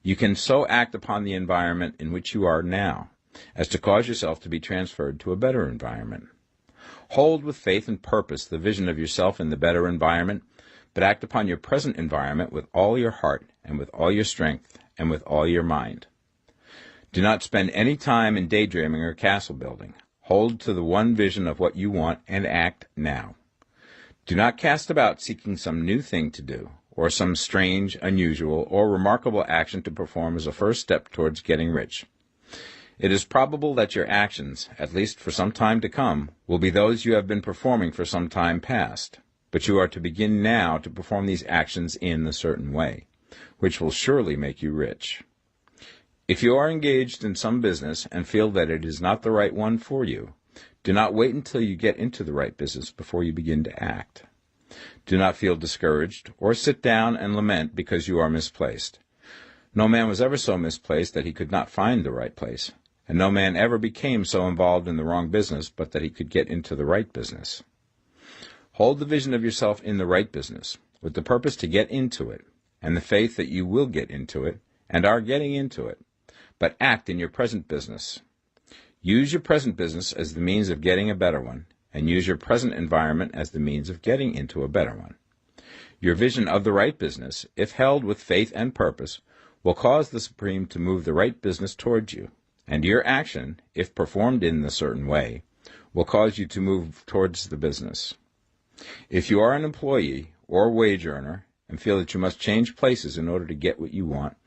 You can so act upon the environment in which you are now, as to cause yourself to be transferred to a better environment. Hold with faith and purpose the vision of yourself in the better environment, but act upon your present environment with all your heart and with all your strength and with all your mind. Do not spend any time in daydreaming or castle building. Hold to the one vision of what you want and act now. Do not cast about seeking some new thing to do, or some strange, unusual, or remarkable action to perform as a first step towards getting rich. It is probable that your actions, at least for some time to come, will be those you have been performing for some time past, but you are to begin now to perform these actions in a certain way, which will surely make you rich. If you are engaged in some business and feel that it is not the right one for you, do not wait until you get into the right business before you begin to act. Do not feel discouraged or sit down and lament because you are misplaced. No man was ever so misplaced that he could not find the right place, and no man ever became so involved in the wrong business but that he could get into the right business. Hold the vision of yourself in the right business, with the purpose to get into it, and the faith that you will get into it, and are getting into it, but act in your present business. Use your present business as the means of getting a better one, and use your present environment as the means of getting into a better one. Your vision of the right business, if held with faith and purpose, will cause the Supreme to move the right business towards you, and your action, if performed in a certain way, will cause you to move towards the business. If you are an employee or wage earner and feel that you must change places in order to get what you want,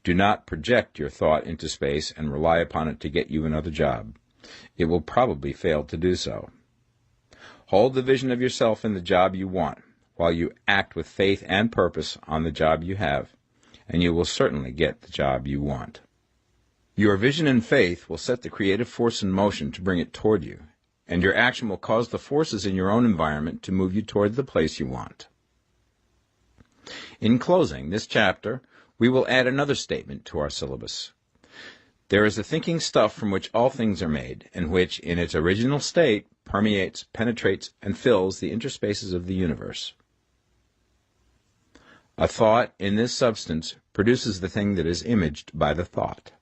do not project your thought into space and rely upon it to get you another job. It will probably fail to do so. Hold the vision of yourself in the job you want, while you act with faith and purpose on the job you have, and you will certainly get the job you want. Your vision and faith will set the creative force in motion to bring it toward you, and your action will cause the forces in your own environment to move you toward the place you want. In closing this chapter, we will add another statement to our syllabus. There is a thinking stuff from which all things are made, and which, in its original state, permeates, penetrates, and fills the interspaces of the universe. A thought in this substance produces the thing that is imaged by the thought.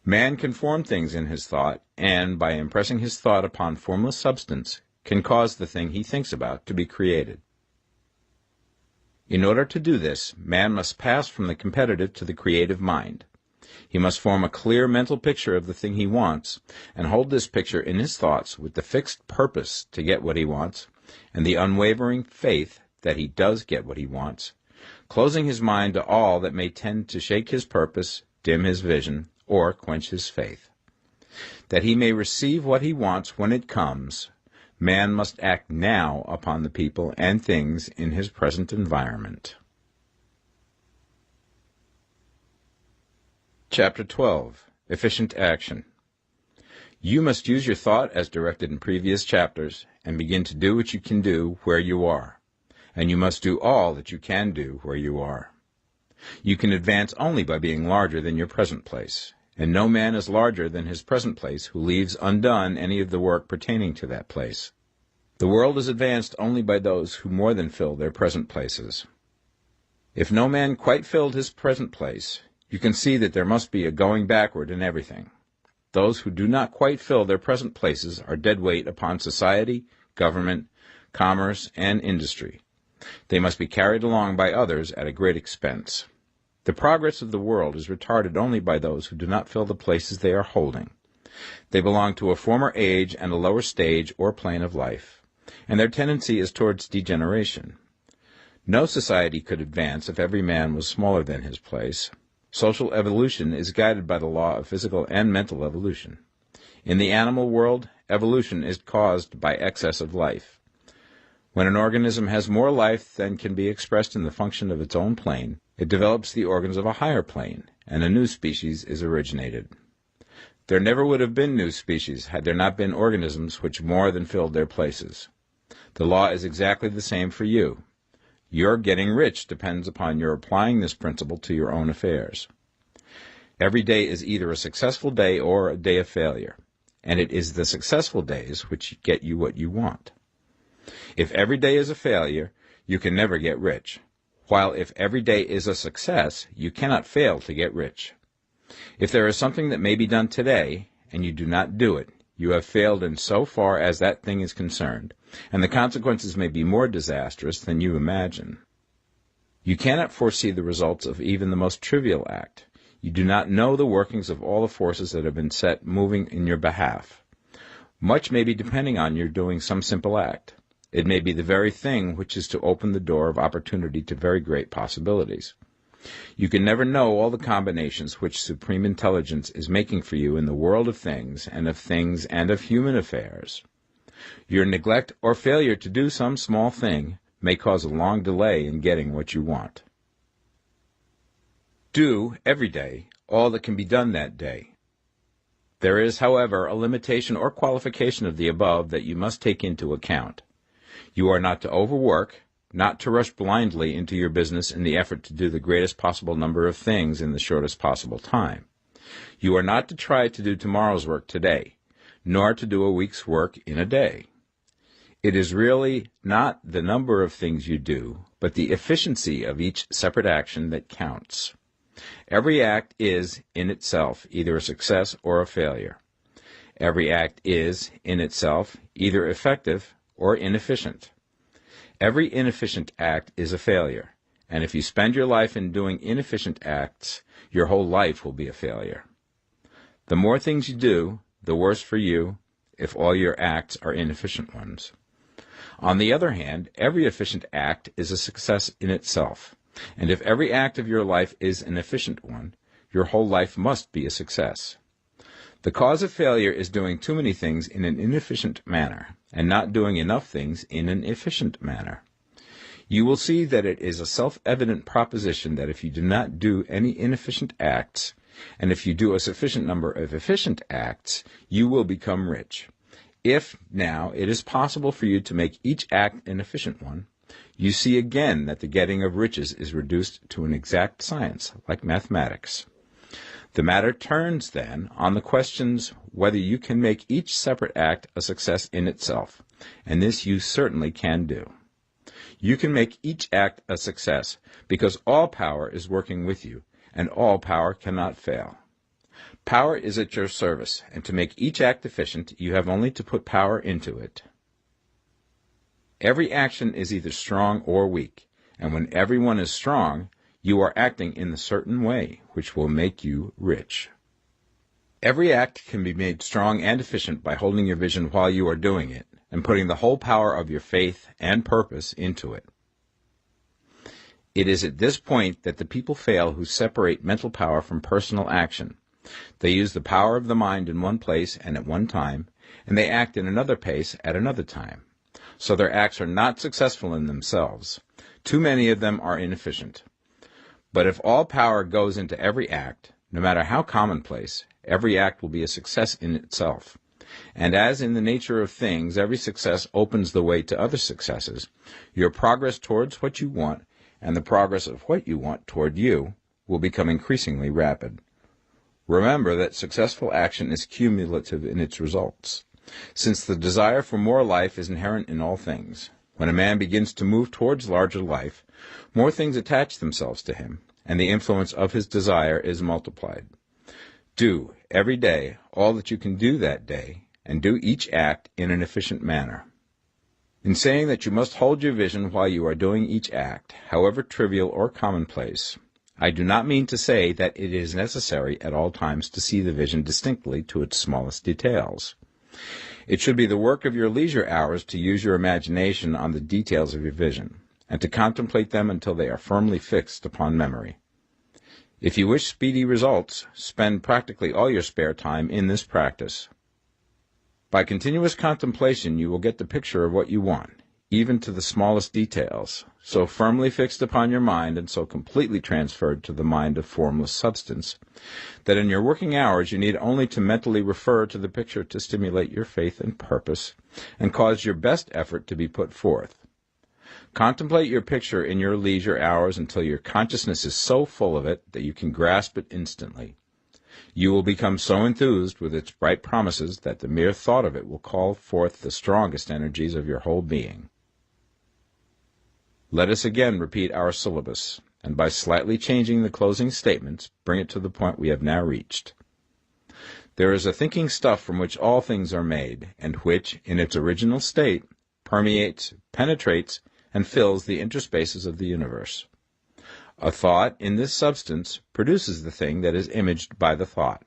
Man can form things in his thought, and, by impressing his thought upon formless substance, can cause the thing he thinks about to be created. In order to do this, man must pass from the competitive to the creative mind. He must form a clear mental picture of the thing he wants, and hold this picture in his thoughts with the fixed purpose to get what he wants, and the unwavering faith that he does get what he wants, closing his mind to all that may tend to shake his purpose, dim his vision, or quench his faith. That he may receive what he wants when it comes, man must act now upon the people and things in his present environment. Chapter 12. Efficient Action. You must use your thought as directed in previous chapters, and begin to do what you can do where you are, and you must do all that you can do where you are. You can advance only by being larger than your present place, and no man is larger than his present place who leaves undone any of the work pertaining to that place. The world is advanced only by those who more than fill their present places. If no man quite filled his present place, you can see that there must be a going backward in everything. Those who do not quite fill their present places are dead weight upon society, government, commerce, and industry. They must be carried along by others at a great expense. The progress of the world is retarded only by those who do not fill the places they are holding. They belong to a former age and a lower stage or plane of life, and their tendency is towards degeneration. No society could advance if every man was smaller than his place. Social evolution is guided by the law of physical and mental evolution. In the animal world, evolution is caused by excess of life. When an organism has more life than can be expressed in the function of its own plane, it develops the organs of a higher plane, and a new species is originated. There never would have been new species had there not been organisms which more than filled their places. The law is exactly the same for you. Your getting rich depends upon your applying this principle to your own affairs. Every day is either a successful day or a day of failure, and it is the successful days which get you what you want. If every day is a failure, you can never get rich, while if every day is a success, you cannot fail to get rich. If there is something that may be done today, and you do not do it, you have failed in so far as that thing is concerned, and the consequences may be more disastrous than you imagine. You cannot foresee the results of even the most trivial act. You do not know the workings of all the forces that have been set moving in your behalf. Much may be depending on your doing some simple act. It may be the very thing which is to open the door of opportunity to very great possibilities. You can never know all the combinations which Supreme Intelligence is making for you in the world of things and of human affairs. Your neglect or failure to do some small thing may cause a long delay in getting what you want. Do, every day, all that can be done that day. There is, however, a limitation or qualification of the above that you must take into account. You are not to overwork, not to rush blindly into your business in the effort to do the greatest possible number of things in the shortest possible time. You are not to try to do tomorrow's work today, nor to do a week's work in a day. It is really not the number of things you do, but the efficiency of each separate action that counts. Every act is, in itself, either a success or a failure. Every act is, in itself, either effective or inefficient. Every inefficient act is a failure, and if you spend your life in doing inefficient acts, your whole life will be a failure. The more things you do, the worse for you if all your acts are inefficient ones. On the other hand, every efficient act is a success in itself, and if every act of your life is an efficient one, your whole life must be a success. The cause of failure is doing too many things in an inefficient manner, and not doing enough things in an efficient manner. You will see that it is a self-evident proposition that if you do not do any inefficient acts, and if you do a sufficient number of efficient acts, you will become rich. If, now, it is possible for you to make each act an efficient one, you see again that the getting of riches is reduced to an exact science, like mathematics. The matter turns, then, on the questions whether you can make each separate act a success in itself, and this you certainly can do. You can make each act a success because all power is working with you, and all power cannot fail. Power is at your service, and to make each act efficient, you have only to put power into it. Every action is either strong or weak, and when everyone is strong, you are acting in a certain way, which will make you rich. Every act can be made strong and efficient by holding your vision while you are doing it, and putting the whole power of your faith and purpose into it. It is at this point that the people fail who separate mental power from personal action. They use the power of the mind in one place and at one time, and they act in another place at another time. So their acts are not successful in themselves. Too many of them are inefficient. But if all power goes into every act, no matter how commonplace, every act will be a success in itself. And as in the nature of things, every success opens the way to other successes, your progress towards what you want and the progress of what you want toward you will become increasingly rapid. Remember that successful action is cumulative in its results, since the desire for more life is inherent in all things. When a man begins to move towards larger life, more things attach themselves to him, and the influence of his desire is multiplied. Do, every day, all that you can do that day, and do each act in an efficient manner. In saying that you must hold your vision while you are doing each act, however trivial or commonplace, I do not mean to say that it is necessary at all times to see the vision distinctly to its smallest details. It should be the work of your leisure hours to use your imagination on the details of your vision, and to contemplate them until they are firmly fixed upon memory. If you wish speedy results, spend practically all your spare time in this practice. By continuous contemplation you will get the picture of what you want, even to the smallest details, so firmly fixed upon your mind and so completely transferred to the mind of formless substance, that in your working hours you need only to mentally refer to the picture to stimulate your faith and purpose, and cause your best effort to be put forth. Contemplate your picture in your leisure hours until your consciousness is so full of it that you can grasp it instantly. You will become so enthused with its bright promises that the mere thought of it will call forth the strongest energies of your whole being. Let us again repeat our syllabus, and by slightly changing the closing statements, bring it to the point we have now reached. There is a thinking stuff from which all things are made, and which, in its original state, permeates, penetrates, and fills the interspaces of the universe. A thought in this substance produces the thing that is imaged by the thought.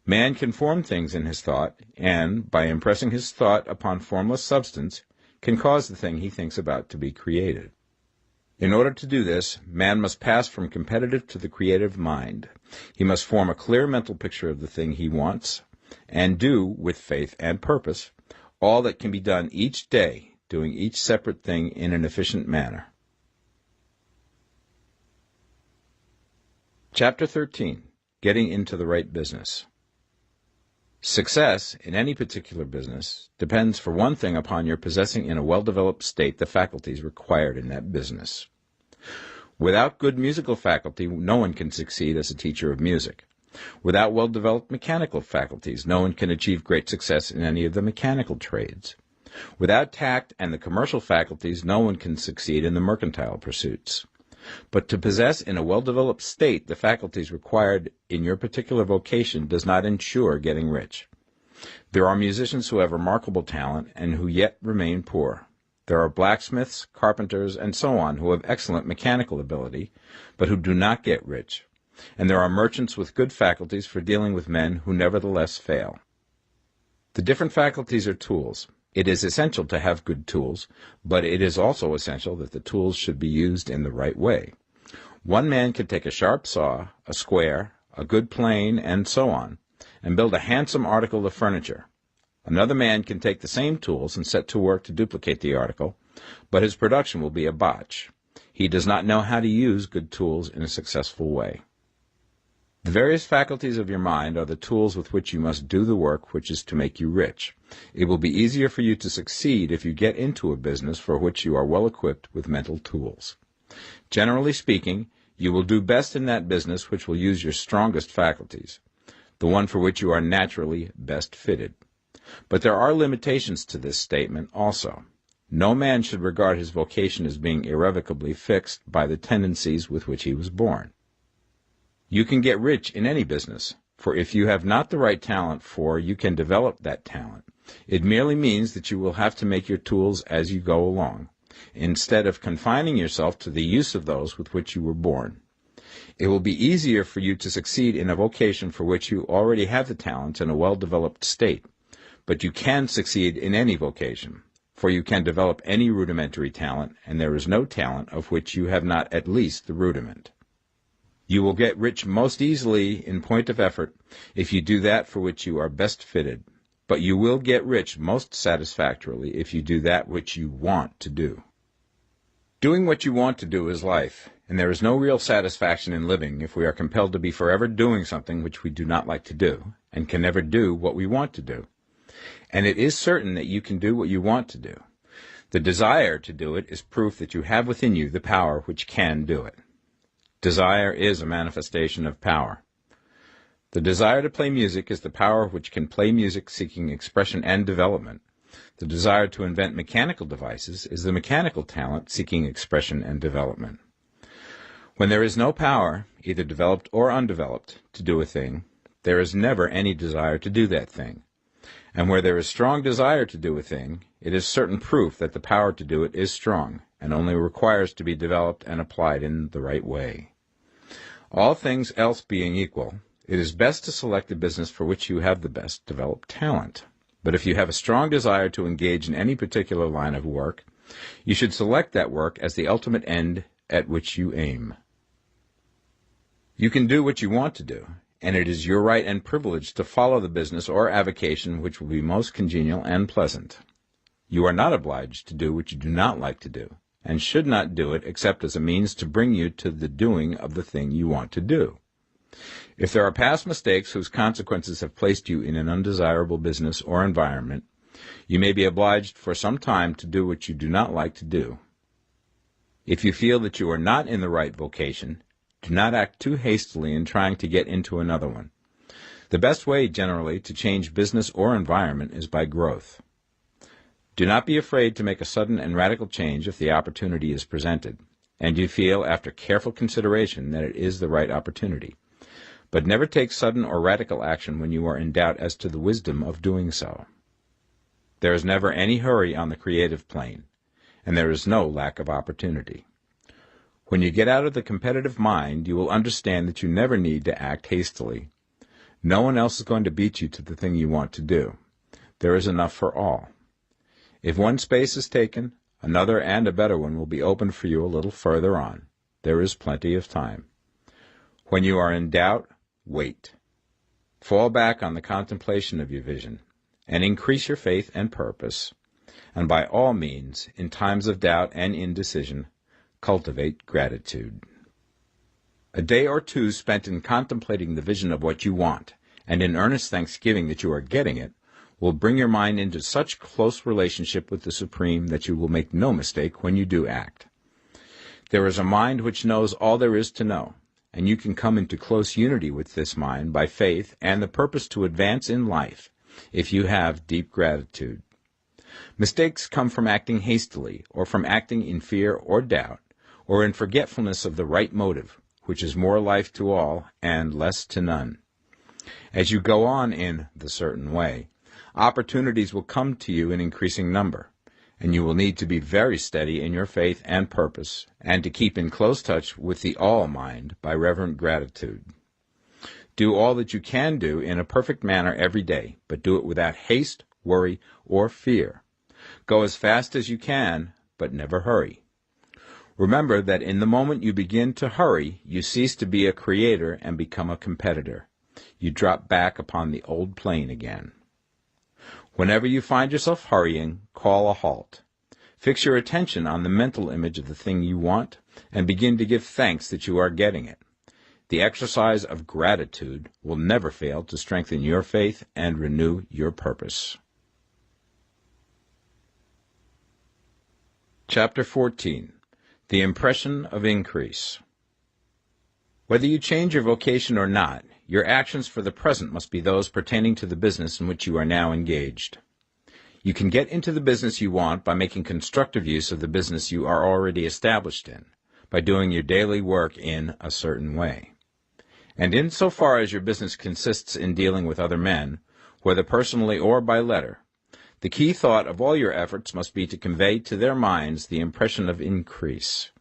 Man can form things in his thought, and, by impressing his thought upon formless substance, can cause the thing he thinks about to be created. In order to do this, man must pass from competitive to the creative mind. He must form a clear mental picture of the thing he wants, and do, with faith and purpose, all that can be done each day, doing each separate thing in an efficient manner. Chapter 13. Getting into the right business. Success in any particular business depends for one thing upon your possessing in a well-developed state the faculties required in that business. Without good musical faculty, no one can succeed as a teacher of music. Without well-developed mechanical faculties, no one can achieve great success in any of the mechanical trades. Without tact and the commercial faculties, no one can succeed in the mercantile pursuits. But to possess in a well-developed state the faculties required in your particular vocation does not ensure getting rich. There are musicians who have remarkable talent and who yet remain poor. There are blacksmiths, carpenters, and so on who have excellent mechanical ability, but who do not get rich. And there are merchants with good faculties for dealing with men who nevertheless fail. The different faculties are tools. It is essential to have good tools, but it is also essential that the tools should be used in the right way. One man can take a sharp saw, a square, a good plane, and so on, and build a handsome article of furniture. Another man can take the same tools and set to work to duplicate the article, but his production will be a botch. He does not know how to use good tools in a successful way. The various faculties of your mind are the tools with which you must do the work which is to make you rich. It will be easier for you to succeed if you get into a business for which you are well equipped with mental tools. Generally speaking, you will do best in that business which will use your strongest faculties, the one for which you are naturally best fitted. But there are limitations to this statement also. No man should regard his vocation as being irrevocably fixed by the tendencies with which he was born. You can get rich in any business, for if you have not the right talent you can develop that talent. It merely means that you will have to make your tools as you go along, instead of confining yourself to the use of those with which you were born. It will be easier for you to succeed in a vocation for which you already have the talent in a well-developed state, but you can succeed in any vocation, for you can develop any rudimentary talent, and there is no talent of which you have not at least the rudiment. You will get rich most easily in point of effort if you do that for which you are best fitted, but you will get rich most satisfactorily if you do that which you want to do. Doing what you want to do is life, and there is no real satisfaction in living if we are compelled to be forever doing something which we do not like to do, and can never do what we want to do. And it is certain that you can do what you want to do. The desire to do it is proof that you have within you the power which can do it. Desire is a manifestation of power. The desire to play music is the power which can play music seeking expression and development. The desire to invent mechanical devices is the mechanical talent seeking expression and development. When there is no power, either developed or undeveloped, to do a thing, there is never any desire to do that thing. And where there is strong desire to do a thing, it is certain proof that the power to do it is strong, and only requires to be developed and applied in the right way. All things else being equal, it is best to select the business for which you have the best developed talent. But if you have a strong desire to engage in any particular line of work, you should select that work as the ultimate end at which you aim. You can do what you want to do, and it is your right and privilege to follow the business or avocation which will be most congenial and pleasant. You are not obliged to do what you do not like to do, and should not do it except as a means to bring you to the doing of the thing you want to do. If there are past mistakes whose consequences have placed you in an undesirable business or environment, you may be obliged for some time to do what you do not like to do. If you feel that you are not in the right vocation, do not act too hastily in trying to get into another one. The best way, generally, to change business or environment is by growth. Do not be afraid to make a sudden and radical change if the opportunity is presented, and you feel, after careful consideration, that it is the right opportunity. But never take sudden or radical action when you are in doubt as to the wisdom of doing so. There is never any hurry on the creative plane, and there is no lack of opportunity. When you get out of the competitive mind, you will understand that you never need to act hastily. No one else is going to beat you to the thing you want to do. There is enough for all. If one space is taken, another and a better one will be opened for you a little further on. There is plenty of time. When you are in doubt, wait. Fall back on the contemplation of your vision, and increase your faith and purpose. And by all means, in times of doubt and indecision, cultivate gratitude. A day or two spent in contemplating the vision of what you want, and in earnest thanksgiving that you are getting it, will bring your mind into such close relationship with the Supreme that you will make no mistake when you do act. There is a mind which knows all there is to know, and you can come into close unity with this mind by faith and the purpose to advance in life if you have deep gratitude. Mistakes come from acting hastily, or from acting in fear or doubt, or in forgetfulness of the right motive, which is more life to all and less to none. As you go on in the certain way, opportunities will come to you in increasing number, and you will need to be very steady in your faith and purpose, and to keep in close touch with the all-mind by reverent gratitude. Do all that you can do in a perfect manner every day, but do it without haste, worry, or fear. Go as fast as you can, but never hurry. Remember that in the moment you begin to hurry, you cease to be a creator and become a competitor. You drop back upon the old plane again. Whenever you find yourself hurrying, call a halt. Fix your attention on the mental image of the thing you want, and begin to give thanks that you are getting it. The exercise of gratitude will never fail to strengthen your faith and renew your purpose. Chapter 14. The Impression of Increase. Whether you change your vocation or not, your actions for the present must be those pertaining to the business in which you are now engaged. You can get into the business you want by making constructive use of the business you are already established in, by doing your daily work in a certain way. And insofar as your business consists in dealing with other men, whether personally or by letter, the key thought of all your efforts must be to convey to their minds the impression of increase.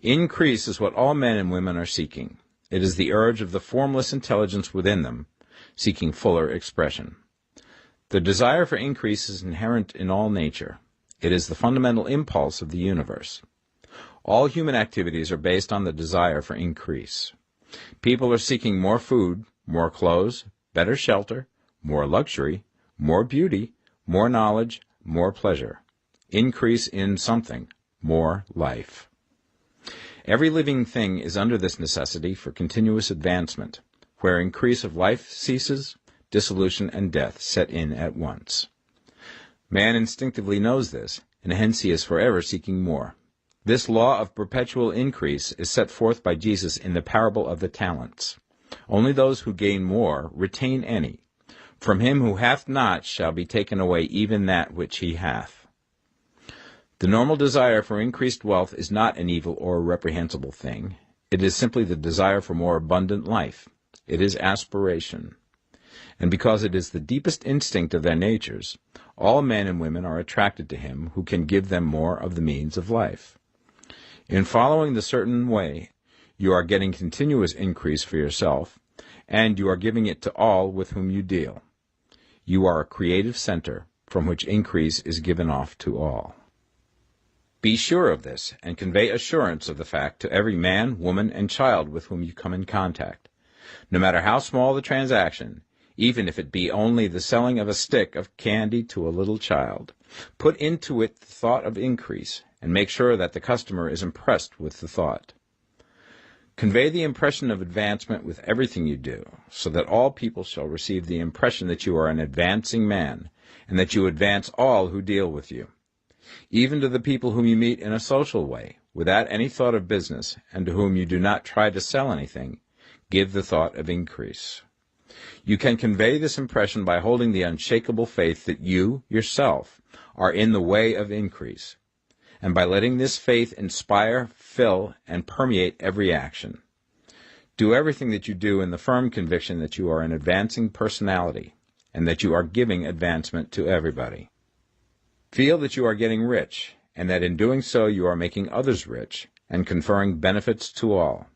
Increase is what all men and women are seeking. It is the urge of the formless intelligence within them, seeking fuller expression. The desire for increase is inherent in all nature. It is the fundamental impulse of the universe. All human activities are based on the desire for increase. People are seeking more food, more clothes, better shelter, more luxury, more beauty, more knowledge, more pleasure. Increase in something, more life. Every living thing is under this necessity for continuous advancement. Where increase of life ceases, dissolution and death set in at once. Man instinctively knows this, and hence he is forever seeking more. This law of perpetual increase is set forth by Jesus in the parable of the talents. Only those who gain more retain any. From him who hath not shall be taken away even that which he hath. The normal desire for increased wealth is not an evil or a reprehensible thing. It is simply the desire for more abundant life. It is aspiration. And because it is the deepest instinct of their natures, all men and women are attracted to him who can give them more of the means of life. In following the certain way, you are getting continuous increase for yourself, and you are giving it to all with whom you deal. You are a creative center from which increase is given off to all. Be sure of this, and convey assurance of the fact to every man, woman, and child with whom you come in contact. No matter how small the transaction, even if it be only the selling of a stick of candy to a little child, put into it the thought of increase, and make sure that the customer is impressed with the thought. Convey the impression of advancement with everything you do, so that all people shall receive the impression that you are an advancing man, and that you advance all who deal with you. Even to the people whom you meet in a social way, without any thought of business, and to whom you do not try to sell anything, give the thought of increase. You can convey this impression by holding the unshakable faith that you, yourself, are in the way of increase, and by letting this faith inspire, fill, and permeate every action. Do everything that you do in the firm conviction that you are an advancing personality, and that you are giving advancement to everybody. Feel that you are getting rich, and that in doing so you are making others rich, and conferring benefits to all.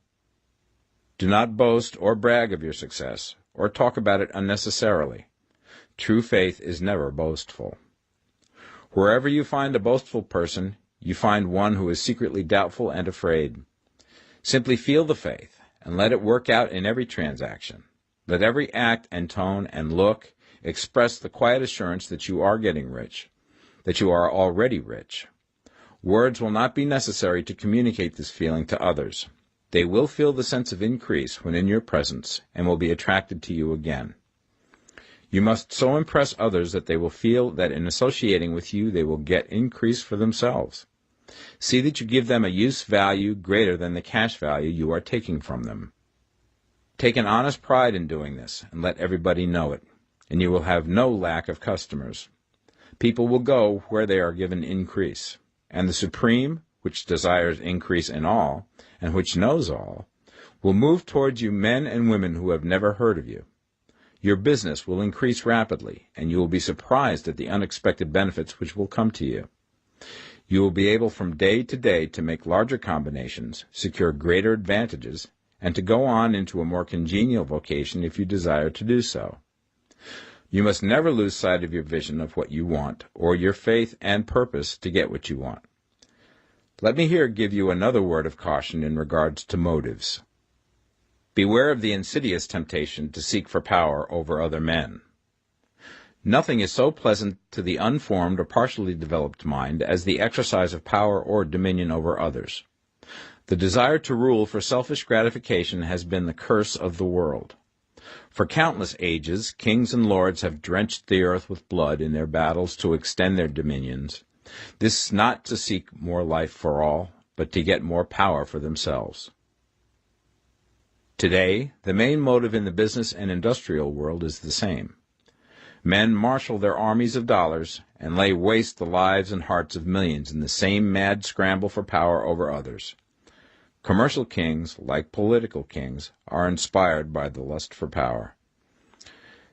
Do not boast or brag of your success, or talk about it unnecessarily. True faith is never boastful. Wherever you find a boastful person, you find one who is secretly doubtful and afraid. Simply feel the faith, and let it work out in every transaction. Let every act and tone and look express the quiet assurance that you are getting rich, that you are already rich. Words will not be necessary to communicate this feeling to others. They will feel the sense of increase when in your presence, and will be attracted to you again. You must so impress others that they will feel that in associating with you they will get increase for themselves. See that you give them a use value greater than the cash value you are taking from them. Take an honest pride in doing this, and let everybody know it, and you will have no lack of customers. People will go where they are given increase, and the Supreme, which desires increase in all, and which knows all, will move towards you men and women who have never heard of you. Your business will increase rapidly, and you will be surprised at the unexpected benefits which will come to you. You will be able from day to day to make larger combinations, secure greater advantages, and to go on into a more congenial vocation if you desire to do so. You must never lose sight of your vision of what you want, or your faith and purpose to get what you want. Let me here give you another word of caution in regards to motives. Beware of the insidious temptation to seek for power over other men. Nothing is so pleasant to the unformed or partially developed mind as the exercise of power or dominion over others. The desire to rule for selfish gratification has been the curse of the world. For countless ages, kings and lords have drenched the earth with blood in their battles to extend their dominions. This not to seek more life for all, but to get more power for themselves. Today, the main motive in the business and industrial world is the same. Men marshal their armies of dollars and lay waste the lives and hearts of millions in the same mad scramble for power over others. Commercial kings, like political kings, are inspired by the lust for power.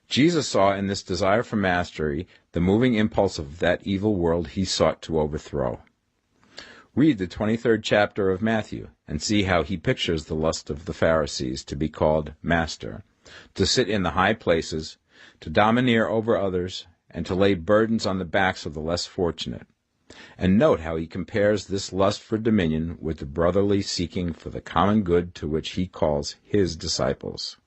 Jesus saw in this desire for mastery the moving impulse of that evil world he sought to overthrow. Read the 23rd chapter of Matthew and see how he pictures the lust of the Pharisees to be called master, to sit in the high places, to domineer over others, and to lay burdens on the backs of the less fortunate. And note how he compares this lust for dominion with the brotherly seeking for the common good to which he calls his disciples.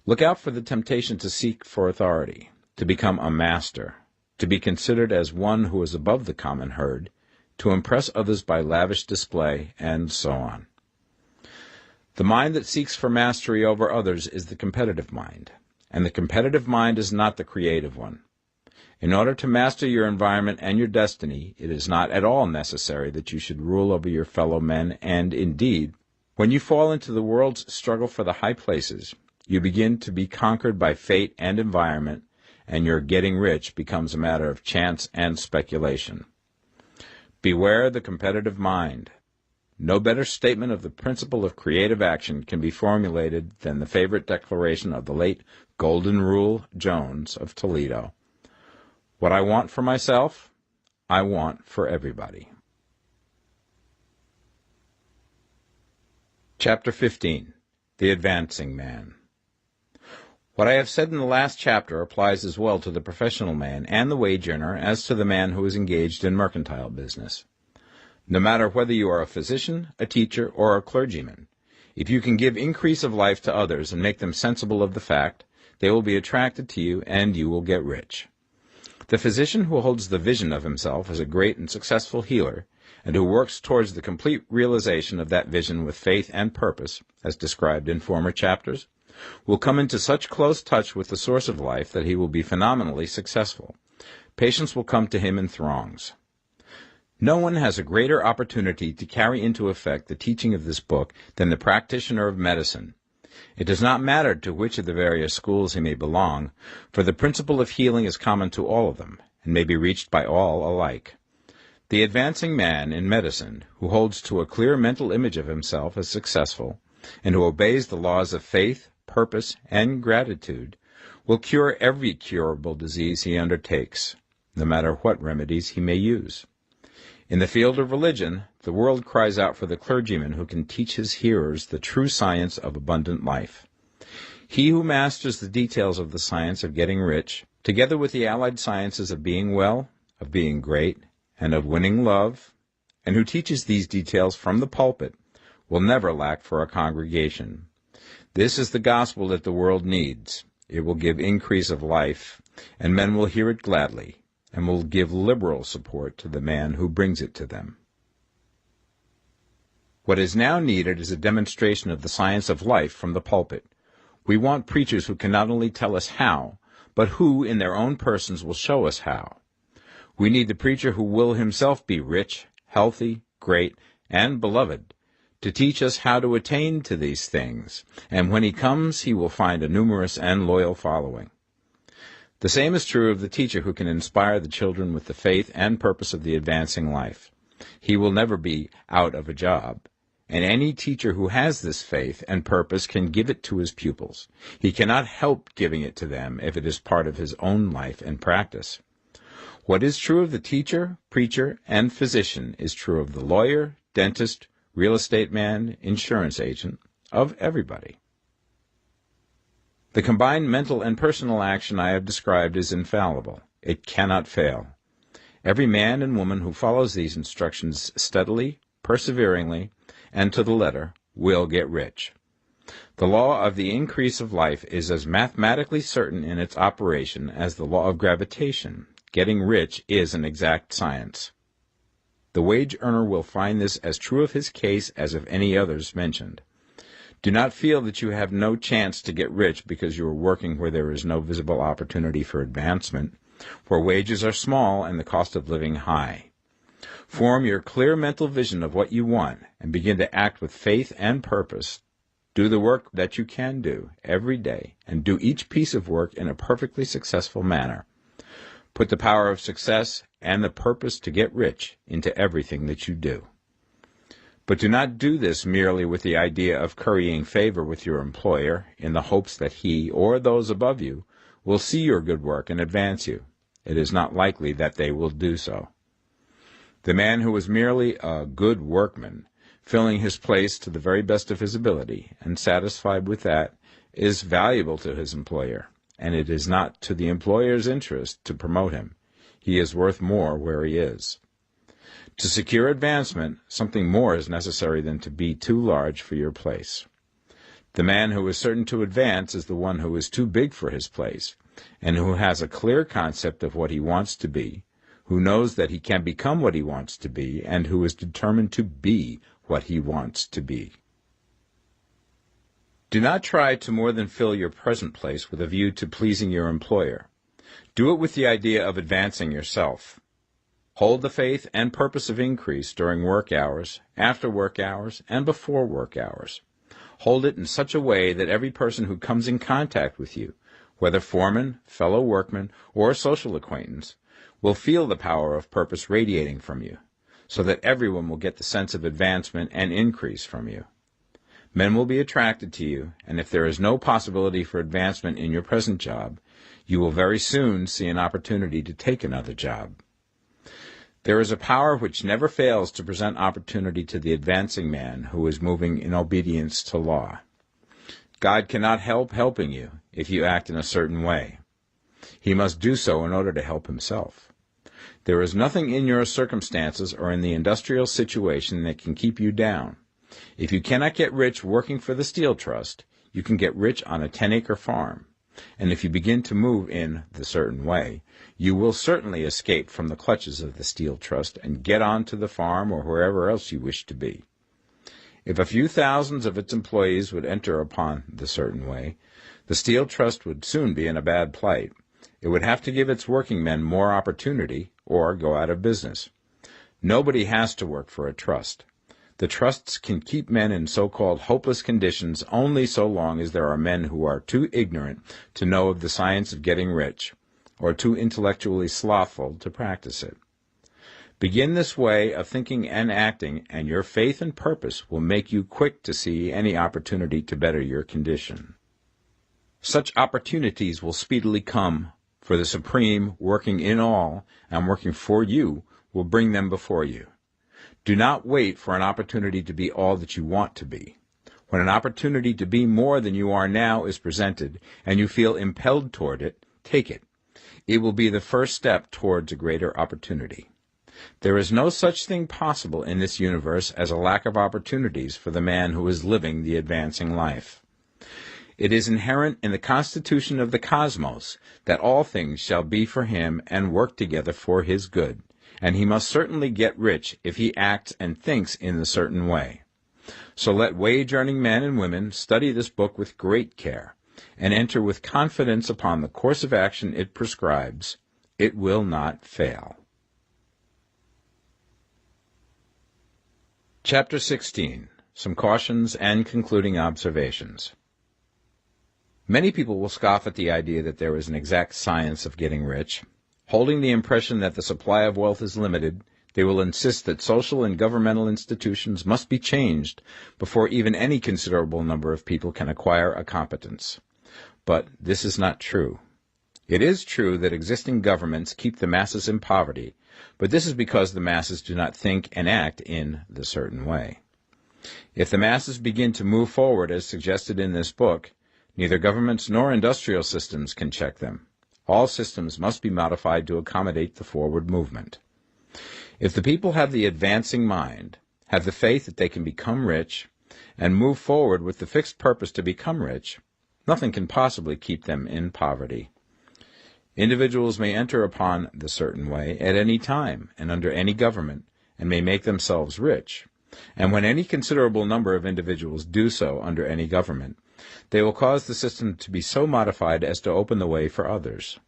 Look out for the temptation to seek for authority, to become a master, to be considered as one who is above the common herd, to impress others by lavish display, and so on. The mind that seeks for mastery over others is the competitive mind, and the competitive mind is not the creative one. In order to master your environment and your destiny, it is not at all necessary that you should rule over your fellow men, and indeed, when you fall into the world's struggle for the high places, you begin to be conquered by fate and environment, and your getting rich becomes a matter of chance and speculation. Beware the competitive mind. No better statement of the principle of creative action can be formulated than the favorite declaration of the late Golden Rule Jones of Toledo. What I want for myself, I want for everybody. Chapter 15. The Advancing Man. What I have said in the last chapter applies as well to the professional man and the wage earner as to the man who is engaged in mercantile business. No matter whether you are a physician, a teacher, or a clergyman, if you can give increase of life to others and make them sensible of the fact, they will be attracted to you and you will get rich. The physician who holds the vision of himself as a great and successful healer, and who works towards the complete realization of that vision with faith and purpose, as described in former chapters, will come into such close touch with the source of life that he will be phenomenally successful. Patients will come to him in throngs. No one has a greater opportunity to carry into effect the teaching of this book than the practitioner of medicine. It does not matter to which of the various schools he may belong, for the principle of healing is common to all of them, and may be reached by all alike. The advancing man in medicine, who holds to a clear mental image of himself as successful, and who obeys the laws of faith, purpose, and gratitude, will cure every curable disease he undertakes, no matter what remedies he may use. In the field of religion, the world cries out for the clergyman who can teach his hearers the true science of abundant life. He who masters the details of the science of getting rich, together with the allied sciences of being well, of being great, and of winning love, and who teaches these details from the pulpit, will never lack for a congregation. This is the gospel that the world needs. It will give increase of life, and men will hear it gladly, and will give liberal support to the man who brings it to them. What is now needed is a demonstration of the science of life from the pulpit. We want preachers who can not only tell us how, but who, in their own persons, will show us how. We need the preacher who will himself be rich, healthy, great, and beloved, to teach us how to attain to these things, and when he comes he will find a numerous and loyal following. The same is true of the teacher who can inspire the children with the faith and purpose of the advancing life. He will never be out of a job. And any teacher who has this faith and purpose can give it to his pupils. He cannot help giving it to them if it is part of his own life and practice. What is true of the teacher, preacher, and physician is true of the lawyer, dentist, real estate man, insurance agent, of everybody. The combined mental and personal action I have described is infallible. It cannot fail. Every man and woman who follows these instructions steadily, perseveringly, and to the letter, will get rich. The law of the increase of life is as mathematically certain in its operation as the law of gravitation. Getting rich is an exact science. The wage earner will find this as true of his case as of any others mentioned. Do not feel that you have no chance to get rich because you are working where there is no visible opportunity for advancement, where wages are small and the cost of living high. Form your clear mental vision of what you want and begin to act with faith and purpose. Do the work that you can do every day and do each piece of work in a perfectly successful manner. Put the power of success and the purpose to get rich into everything that you do. But do not do this merely with the idea of currying favor with your employer in the hopes that he or those above you will see your good work and advance you. It is not likely that they will do so. The man who is merely a good workman, filling his place to the very best of his ability, and satisfied with that, is valuable to his employer, and it is not to the employer's interest to promote him. He is worth more where he is. To secure advancement, something more is necessary than to be too large for your place. The man who is certain to advance is the one who is too big for his place, and who has a clear concept of what he wants to be, who knows that he can become what he wants to be, and who is determined to be what he wants to be. Do not try to more than fill your present place with a view to pleasing your employer. Do it with the idea of advancing yourself. Hold the faith and purpose of increase during work hours, after work hours, and before work hours. Hold it in such a way that every person who comes in contact with you, whether foreman, fellow workman, or social acquaintance, will feel the power of purpose radiating from you, so that everyone will get the sense of advancement and increase from you. Men will be attracted to you, and if there is no possibility for advancement in your present job, you will very soon see an opportunity to take another job. There is a power which never fails to present opportunity to the advancing man who is moving in obedience to law. God cannot help helping you if you act in a certain way. He must do so in order to help himself. There is nothing in your circumstances or in the industrial situation that can keep you down. If you cannot get rich working for the Steel Trust, you can get rich on a 10-acre farm. And if you begin to move in the certain way, you will certainly escape from the clutches of the Steel Trust and get on to the farm or wherever else you wish to be. If a few thousands of its employees would enter upon the certain way, the Steel Trust would soon be in a bad plight. It would have to give its working men more opportunity or go out of business. Nobody has to work for a trust. The trusts can keep men in so-called hopeless conditions only so long as there are men who are too ignorant to know of the science of getting rich, or too intellectually slothful to practice it. Begin this way of thinking and acting, and your faith and purpose will make you quick to see any opportunity to better your condition. Such opportunities will speedily come, for the Supreme, working in all and working for you, will bring them before you. Do not wait for an opportunity to be all that you want to be. When an opportunity to be more than you are now is presented, and you feel impelled toward it, take it. It will be the first step towards a greater opportunity. There is no such thing possible in this universe as a lack of opportunities for the man who is living the advancing life. It is inherent in the constitution of the cosmos that all things shall be for him and work together for his good, and he must certainly get rich if he acts and thinks in the certain way. So let wage-earning men and women study this book with great care, and enter with confidence upon the course of action it prescribes. It will not fail. Chapter 16. Some Cautions and Concluding Observations. Many people will scoff at the idea that there is an exact science of getting rich. Holding the impression that the supply of wealth is limited, they will insist that social and governmental institutions must be changed before even any considerable number of people can acquire a competence. But this is not true. It is true that existing governments keep the masses in poverty, but this is because the masses do not think and act in the certain way. If the masses begin to move forward as suggested in this book, neither governments nor industrial systems can check them. All systems must be modified to accommodate the forward movement. If the people have the advancing mind, have the faith that they can become rich, and move forward with the fixed purpose to become rich, nothing can possibly keep them in poverty. Individuals may enter upon the certain way at any time and under any government, and may make themselves rich. And when any considerable number of individuals do so under any government, they will cause the system to be so modified as to open the way for others.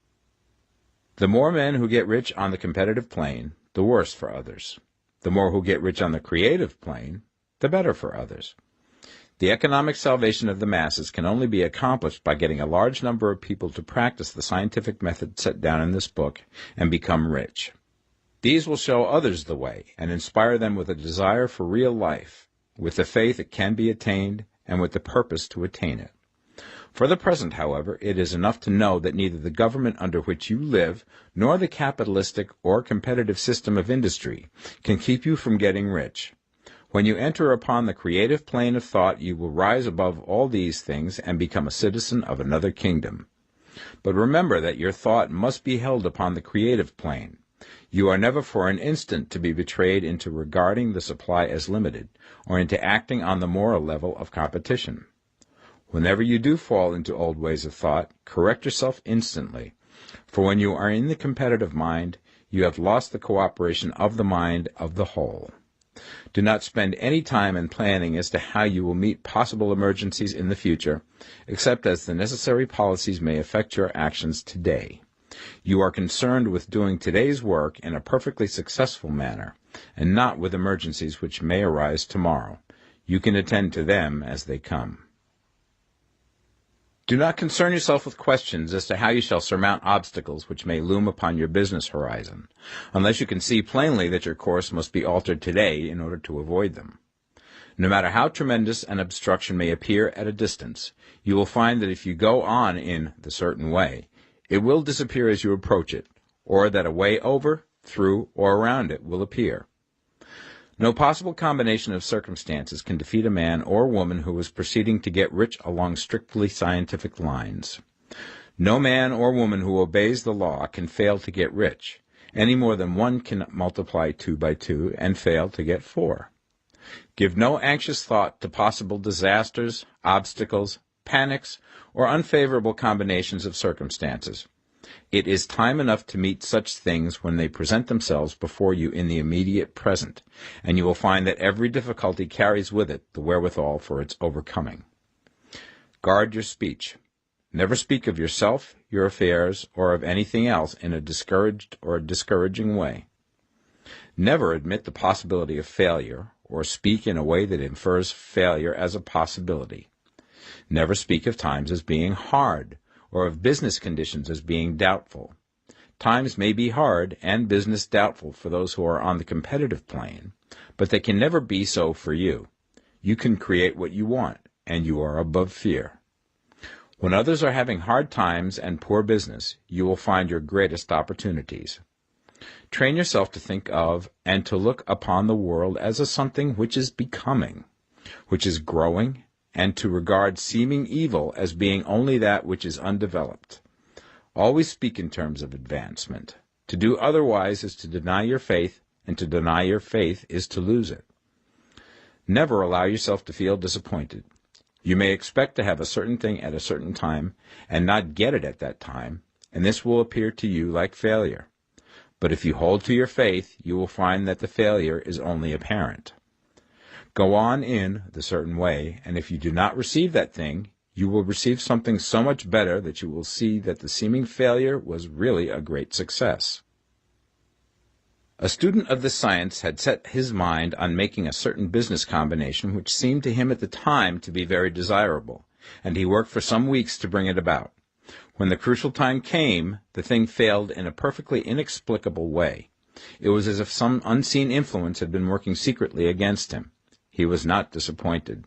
The more men who get rich on the competitive plane, the worse for others. The more who get rich on the creative plane, the better for others. The economic salvation of the masses can only be accomplished by getting a large number of people to practice the scientific method set down in this book and become rich. These will show others the way and inspire them with a desire for real life, with the faith it can be attained, and with the purpose to attain it. For the present, however, it is enough to know that neither the government under which you live nor the capitalistic or competitive system of industry can keep you from getting rich. When you enter upon the creative plane of thought, you will rise above all these things and become a citizen of another kingdom. But remember that your thought must be held upon the creative plane. You are never for an instant to be betrayed into regarding the supply as limited, or into acting on the moral level of competition. Whenever you do fall into old ways of thought, correct yourself instantly, for when you are in the competitive mind, you have lost the cooperation of the mind of the whole. Do not spend any time in planning as to how you will meet possible emergencies in the future, except as the necessary policies may affect your actions today. You are concerned with doing today's work in a perfectly successful manner, and not with emergencies which may arise tomorrow. You can attend to them as they come. Do not concern yourself with questions as to how you shall surmount obstacles which may loom upon your business horizon, unless you can see plainly that your course must be altered today in order to avoid them. No matter how tremendous an obstruction may appear at a distance, you will find that if you go on in the certain way, it will disappear as you approach it, or that a way over, through, or around it will appear. No possible combination of circumstances can defeat a man or woman who is proceeding to get rich along strictly scientific lines. No man or woman who obeys the law can fail to get rich, any more than one can multiply 2 by 2 and fail to get 4. Give no anxious thought to possible disasters, obstacles, panics, or unfavorable combinations of circumstances. It is time enough to meet such things when they present themselves before you in the immediate present, and you will find that every difficulty carries with it the wherewithal for its overcoming. Guard your speech. Never speak of yourself, your affairs, or of anything else in a discouraged or discouraging way. Never admit the possibility of failure, or speak in a way that infers failure as a possibility. Never speak of times as being hard, or of business conditions as being doubtful. Times may be hard and business doubtful for those who are on the competitive plane, but they can never be so for you. You can create what you want, and you are above fear. When others are having hard times and poor business, you will find your greatest opportunities. Train yourself to think of and to look upon the world as a something which is becoming, which is growing, and to regard seeming evil as being only that which is undeveloped. Always speak in terms of advancement. To do otherwise is to deny your faith, and to deny your faith is to lose it. Never allow yourself to feel disappointed. You may expect to have a certain thing at a certain time, and not get it at that time, and this will appear to you like failure. But if you hold to your faith, you will find that the failure is only apparent. Go on in the certain way, and if you do not receive that thing, you will receive something so much better that you will see that the seeming failure was really a great success. A student of this science had set his mind on making a certain business combination which seemed to him at the time to be very desirable, and he worked for some weeks to bring it about. When the crucial time came, the thing failed in a perfectly inexplicable way. It was as if some unseen influence had been working secretly against him. He was not disappointed.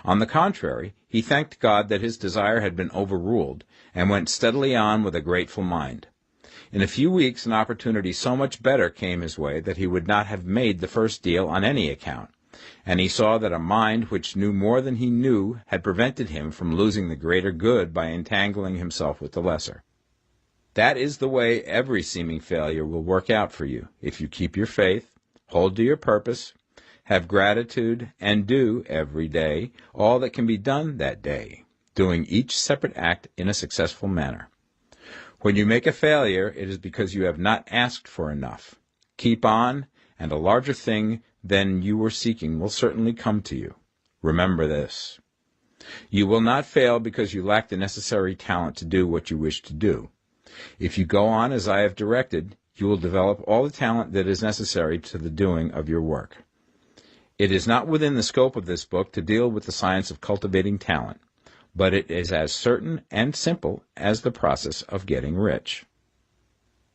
On the contrary, he thanked God that his desire had been overruled, and went steadily on with a grateful mind. In a few weeks an opportunity so much better came his way that he would not have made the first deal on any account, and he saw that a mind which knew more than he knew had prevented him from losing the greater good by entangling himself with the lesser. That is the way every seeming failure will work out for you, if you keep your faith, hold to your purpose, have gratitude, and do, every day, all that can be done that day, doing each separate act in a successful manner. When you make a failure, it is because you have not asked for enough. Keep on, and a larger thing than you were seeking will certainly come to you. Remember this. You will not fail because you lack the necessary talent to do what you wish to do. If you go on as I have directed, you will develop all the talent that is necessary to the doing of your work. It is not within the scope of this book to deal with the science of cultivating talent, but it is as certain and simple as the process of getting rich.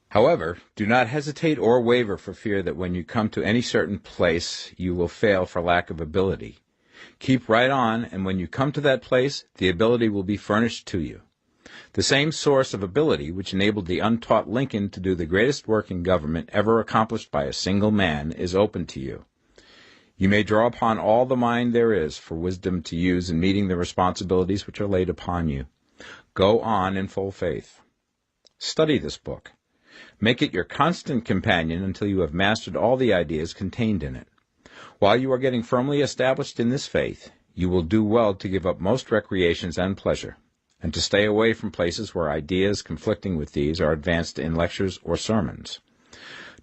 However, do not hesitate or waver for fear that when you come to any certain place you will fail for lack of ability. Keep right on, and when you come to that place, the ability will be furnished to you. The same source of ability which enabled the untaught Lincoln to do the greatest work in government ever accomplished by a single man is open to you. You may draw upon all the mind there is for wisdom to use in meeting the responsibilities which are laid upon you. Go on in full faith. Study this book. Make it your constant companion until you have mastered all the ideas contained in it. While you are getting firmly established in this faith, you will do well to give up most recreations and pleasure, and to stay away from places where ideas conflicting with these are advanced in lectures or sermons.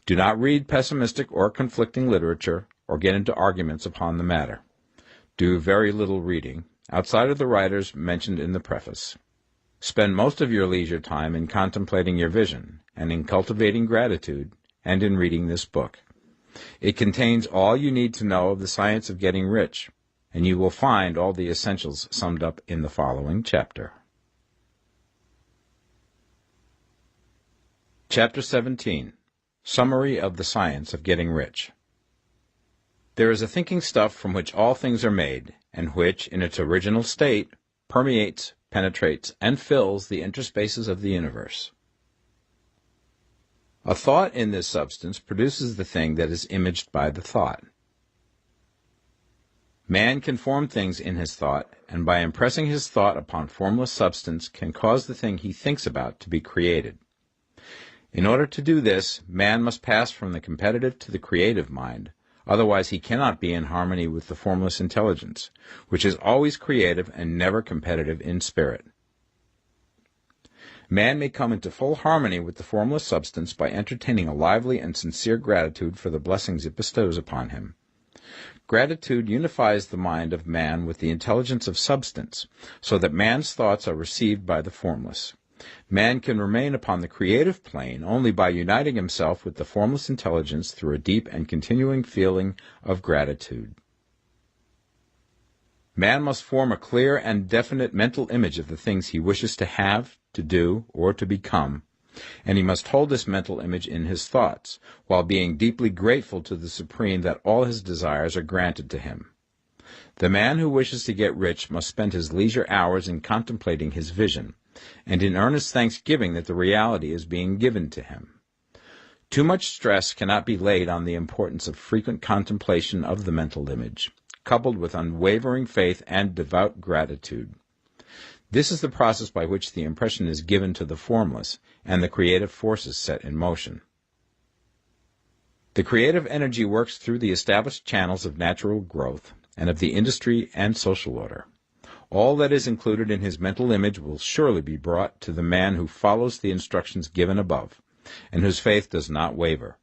Do not read pessimistic or conflicting literature, or get into arguments upon the matter. Do very little reading, outside of the writers mentioned in the preface. Spend most of your leisure time in contemplating your vision, and in cultivating gratitude, and in reading this book. It contains all you need to know of the science of getting rich, and you will find all the essentials summed up in the following chapter. Chapter 17. Summary of the Science of Getting Rich. There is a thinking stuff from which all things are made, and which, in its original state, permeates, penetrates, and fills the interspaces of the universe. A thought in this substance produces the thing that is imaged by the thought. Man can form things in his thought, and by impressing his thought upon formless substance can cause the thing he thinks about to be created. In order to do this, man must pass from the competitive to the creative mind, otherwise he cannot be in harmony with the formless intelligence, which is always creative and never competitive in spirit. Man may come into full harmony with the formless substance by entertaining a lively and sincere gratitude for the blessings it bestows upon him. Gratitude unifies the mind of man with the intelligence of substance, so that man's thoughts are received by the formless. Man can remain upon the creative plane only by uniting himself with the formless intelligence through a deep and continuing feeling of gratitude. Man must form a clear and definite mental image of the things he wishes to have, to do, or to become, and he must hold this mental image in his thoughts, while being deeply grateful to the Supreme that all his desires are granted to him. The man who wishes to get rich must spend his leisure hours in contemplating his vision, and in earnest thanksgiving that the reality is being given to him. Too much stress cannot be laid on the importance of frequent contemplation of the mental image, coupled with unwavering faith and devout gratitude. This is the process by which the impression is given to the formless, and the creative forces set in motion. The creative energy works through the established channels of natural growth, and of the industry and social order. All that is included in his mental image will surely be brought to the man who follows the instructions given above, and whose faith does not waver.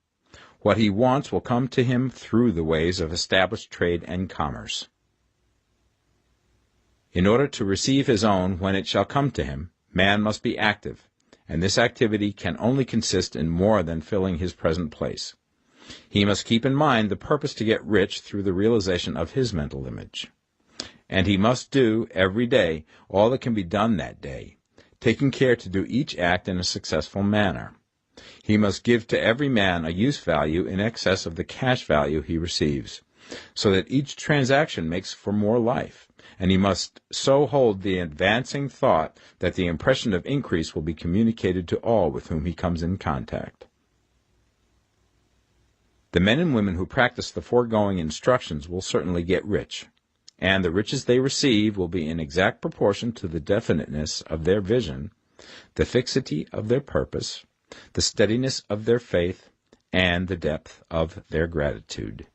What he wants will come to him through the ways of established trade and commerce. In order to receive his own when it shall come to him, man must be active, and this activity can only consist in more than filling his present place. He must keep in mind the purpose to get rich through the realization of his mental image. And he must do, every day, all that can be done that day, taking care to do each act in a successful manner. He must give to every man a use value in excess of the cash value he receives, so that each transaction makes for more life, and he must so hold the advancing thought that the impression of increase will be communicated to all with whom he comes in contact. The men and women who practice the foregoing instructions will certainly get rich, and the riches they receive will be in exact proportion to the definiteness of their vision, the fixity of their purpose, the steadiness of their faith, and the depth of their gratitude.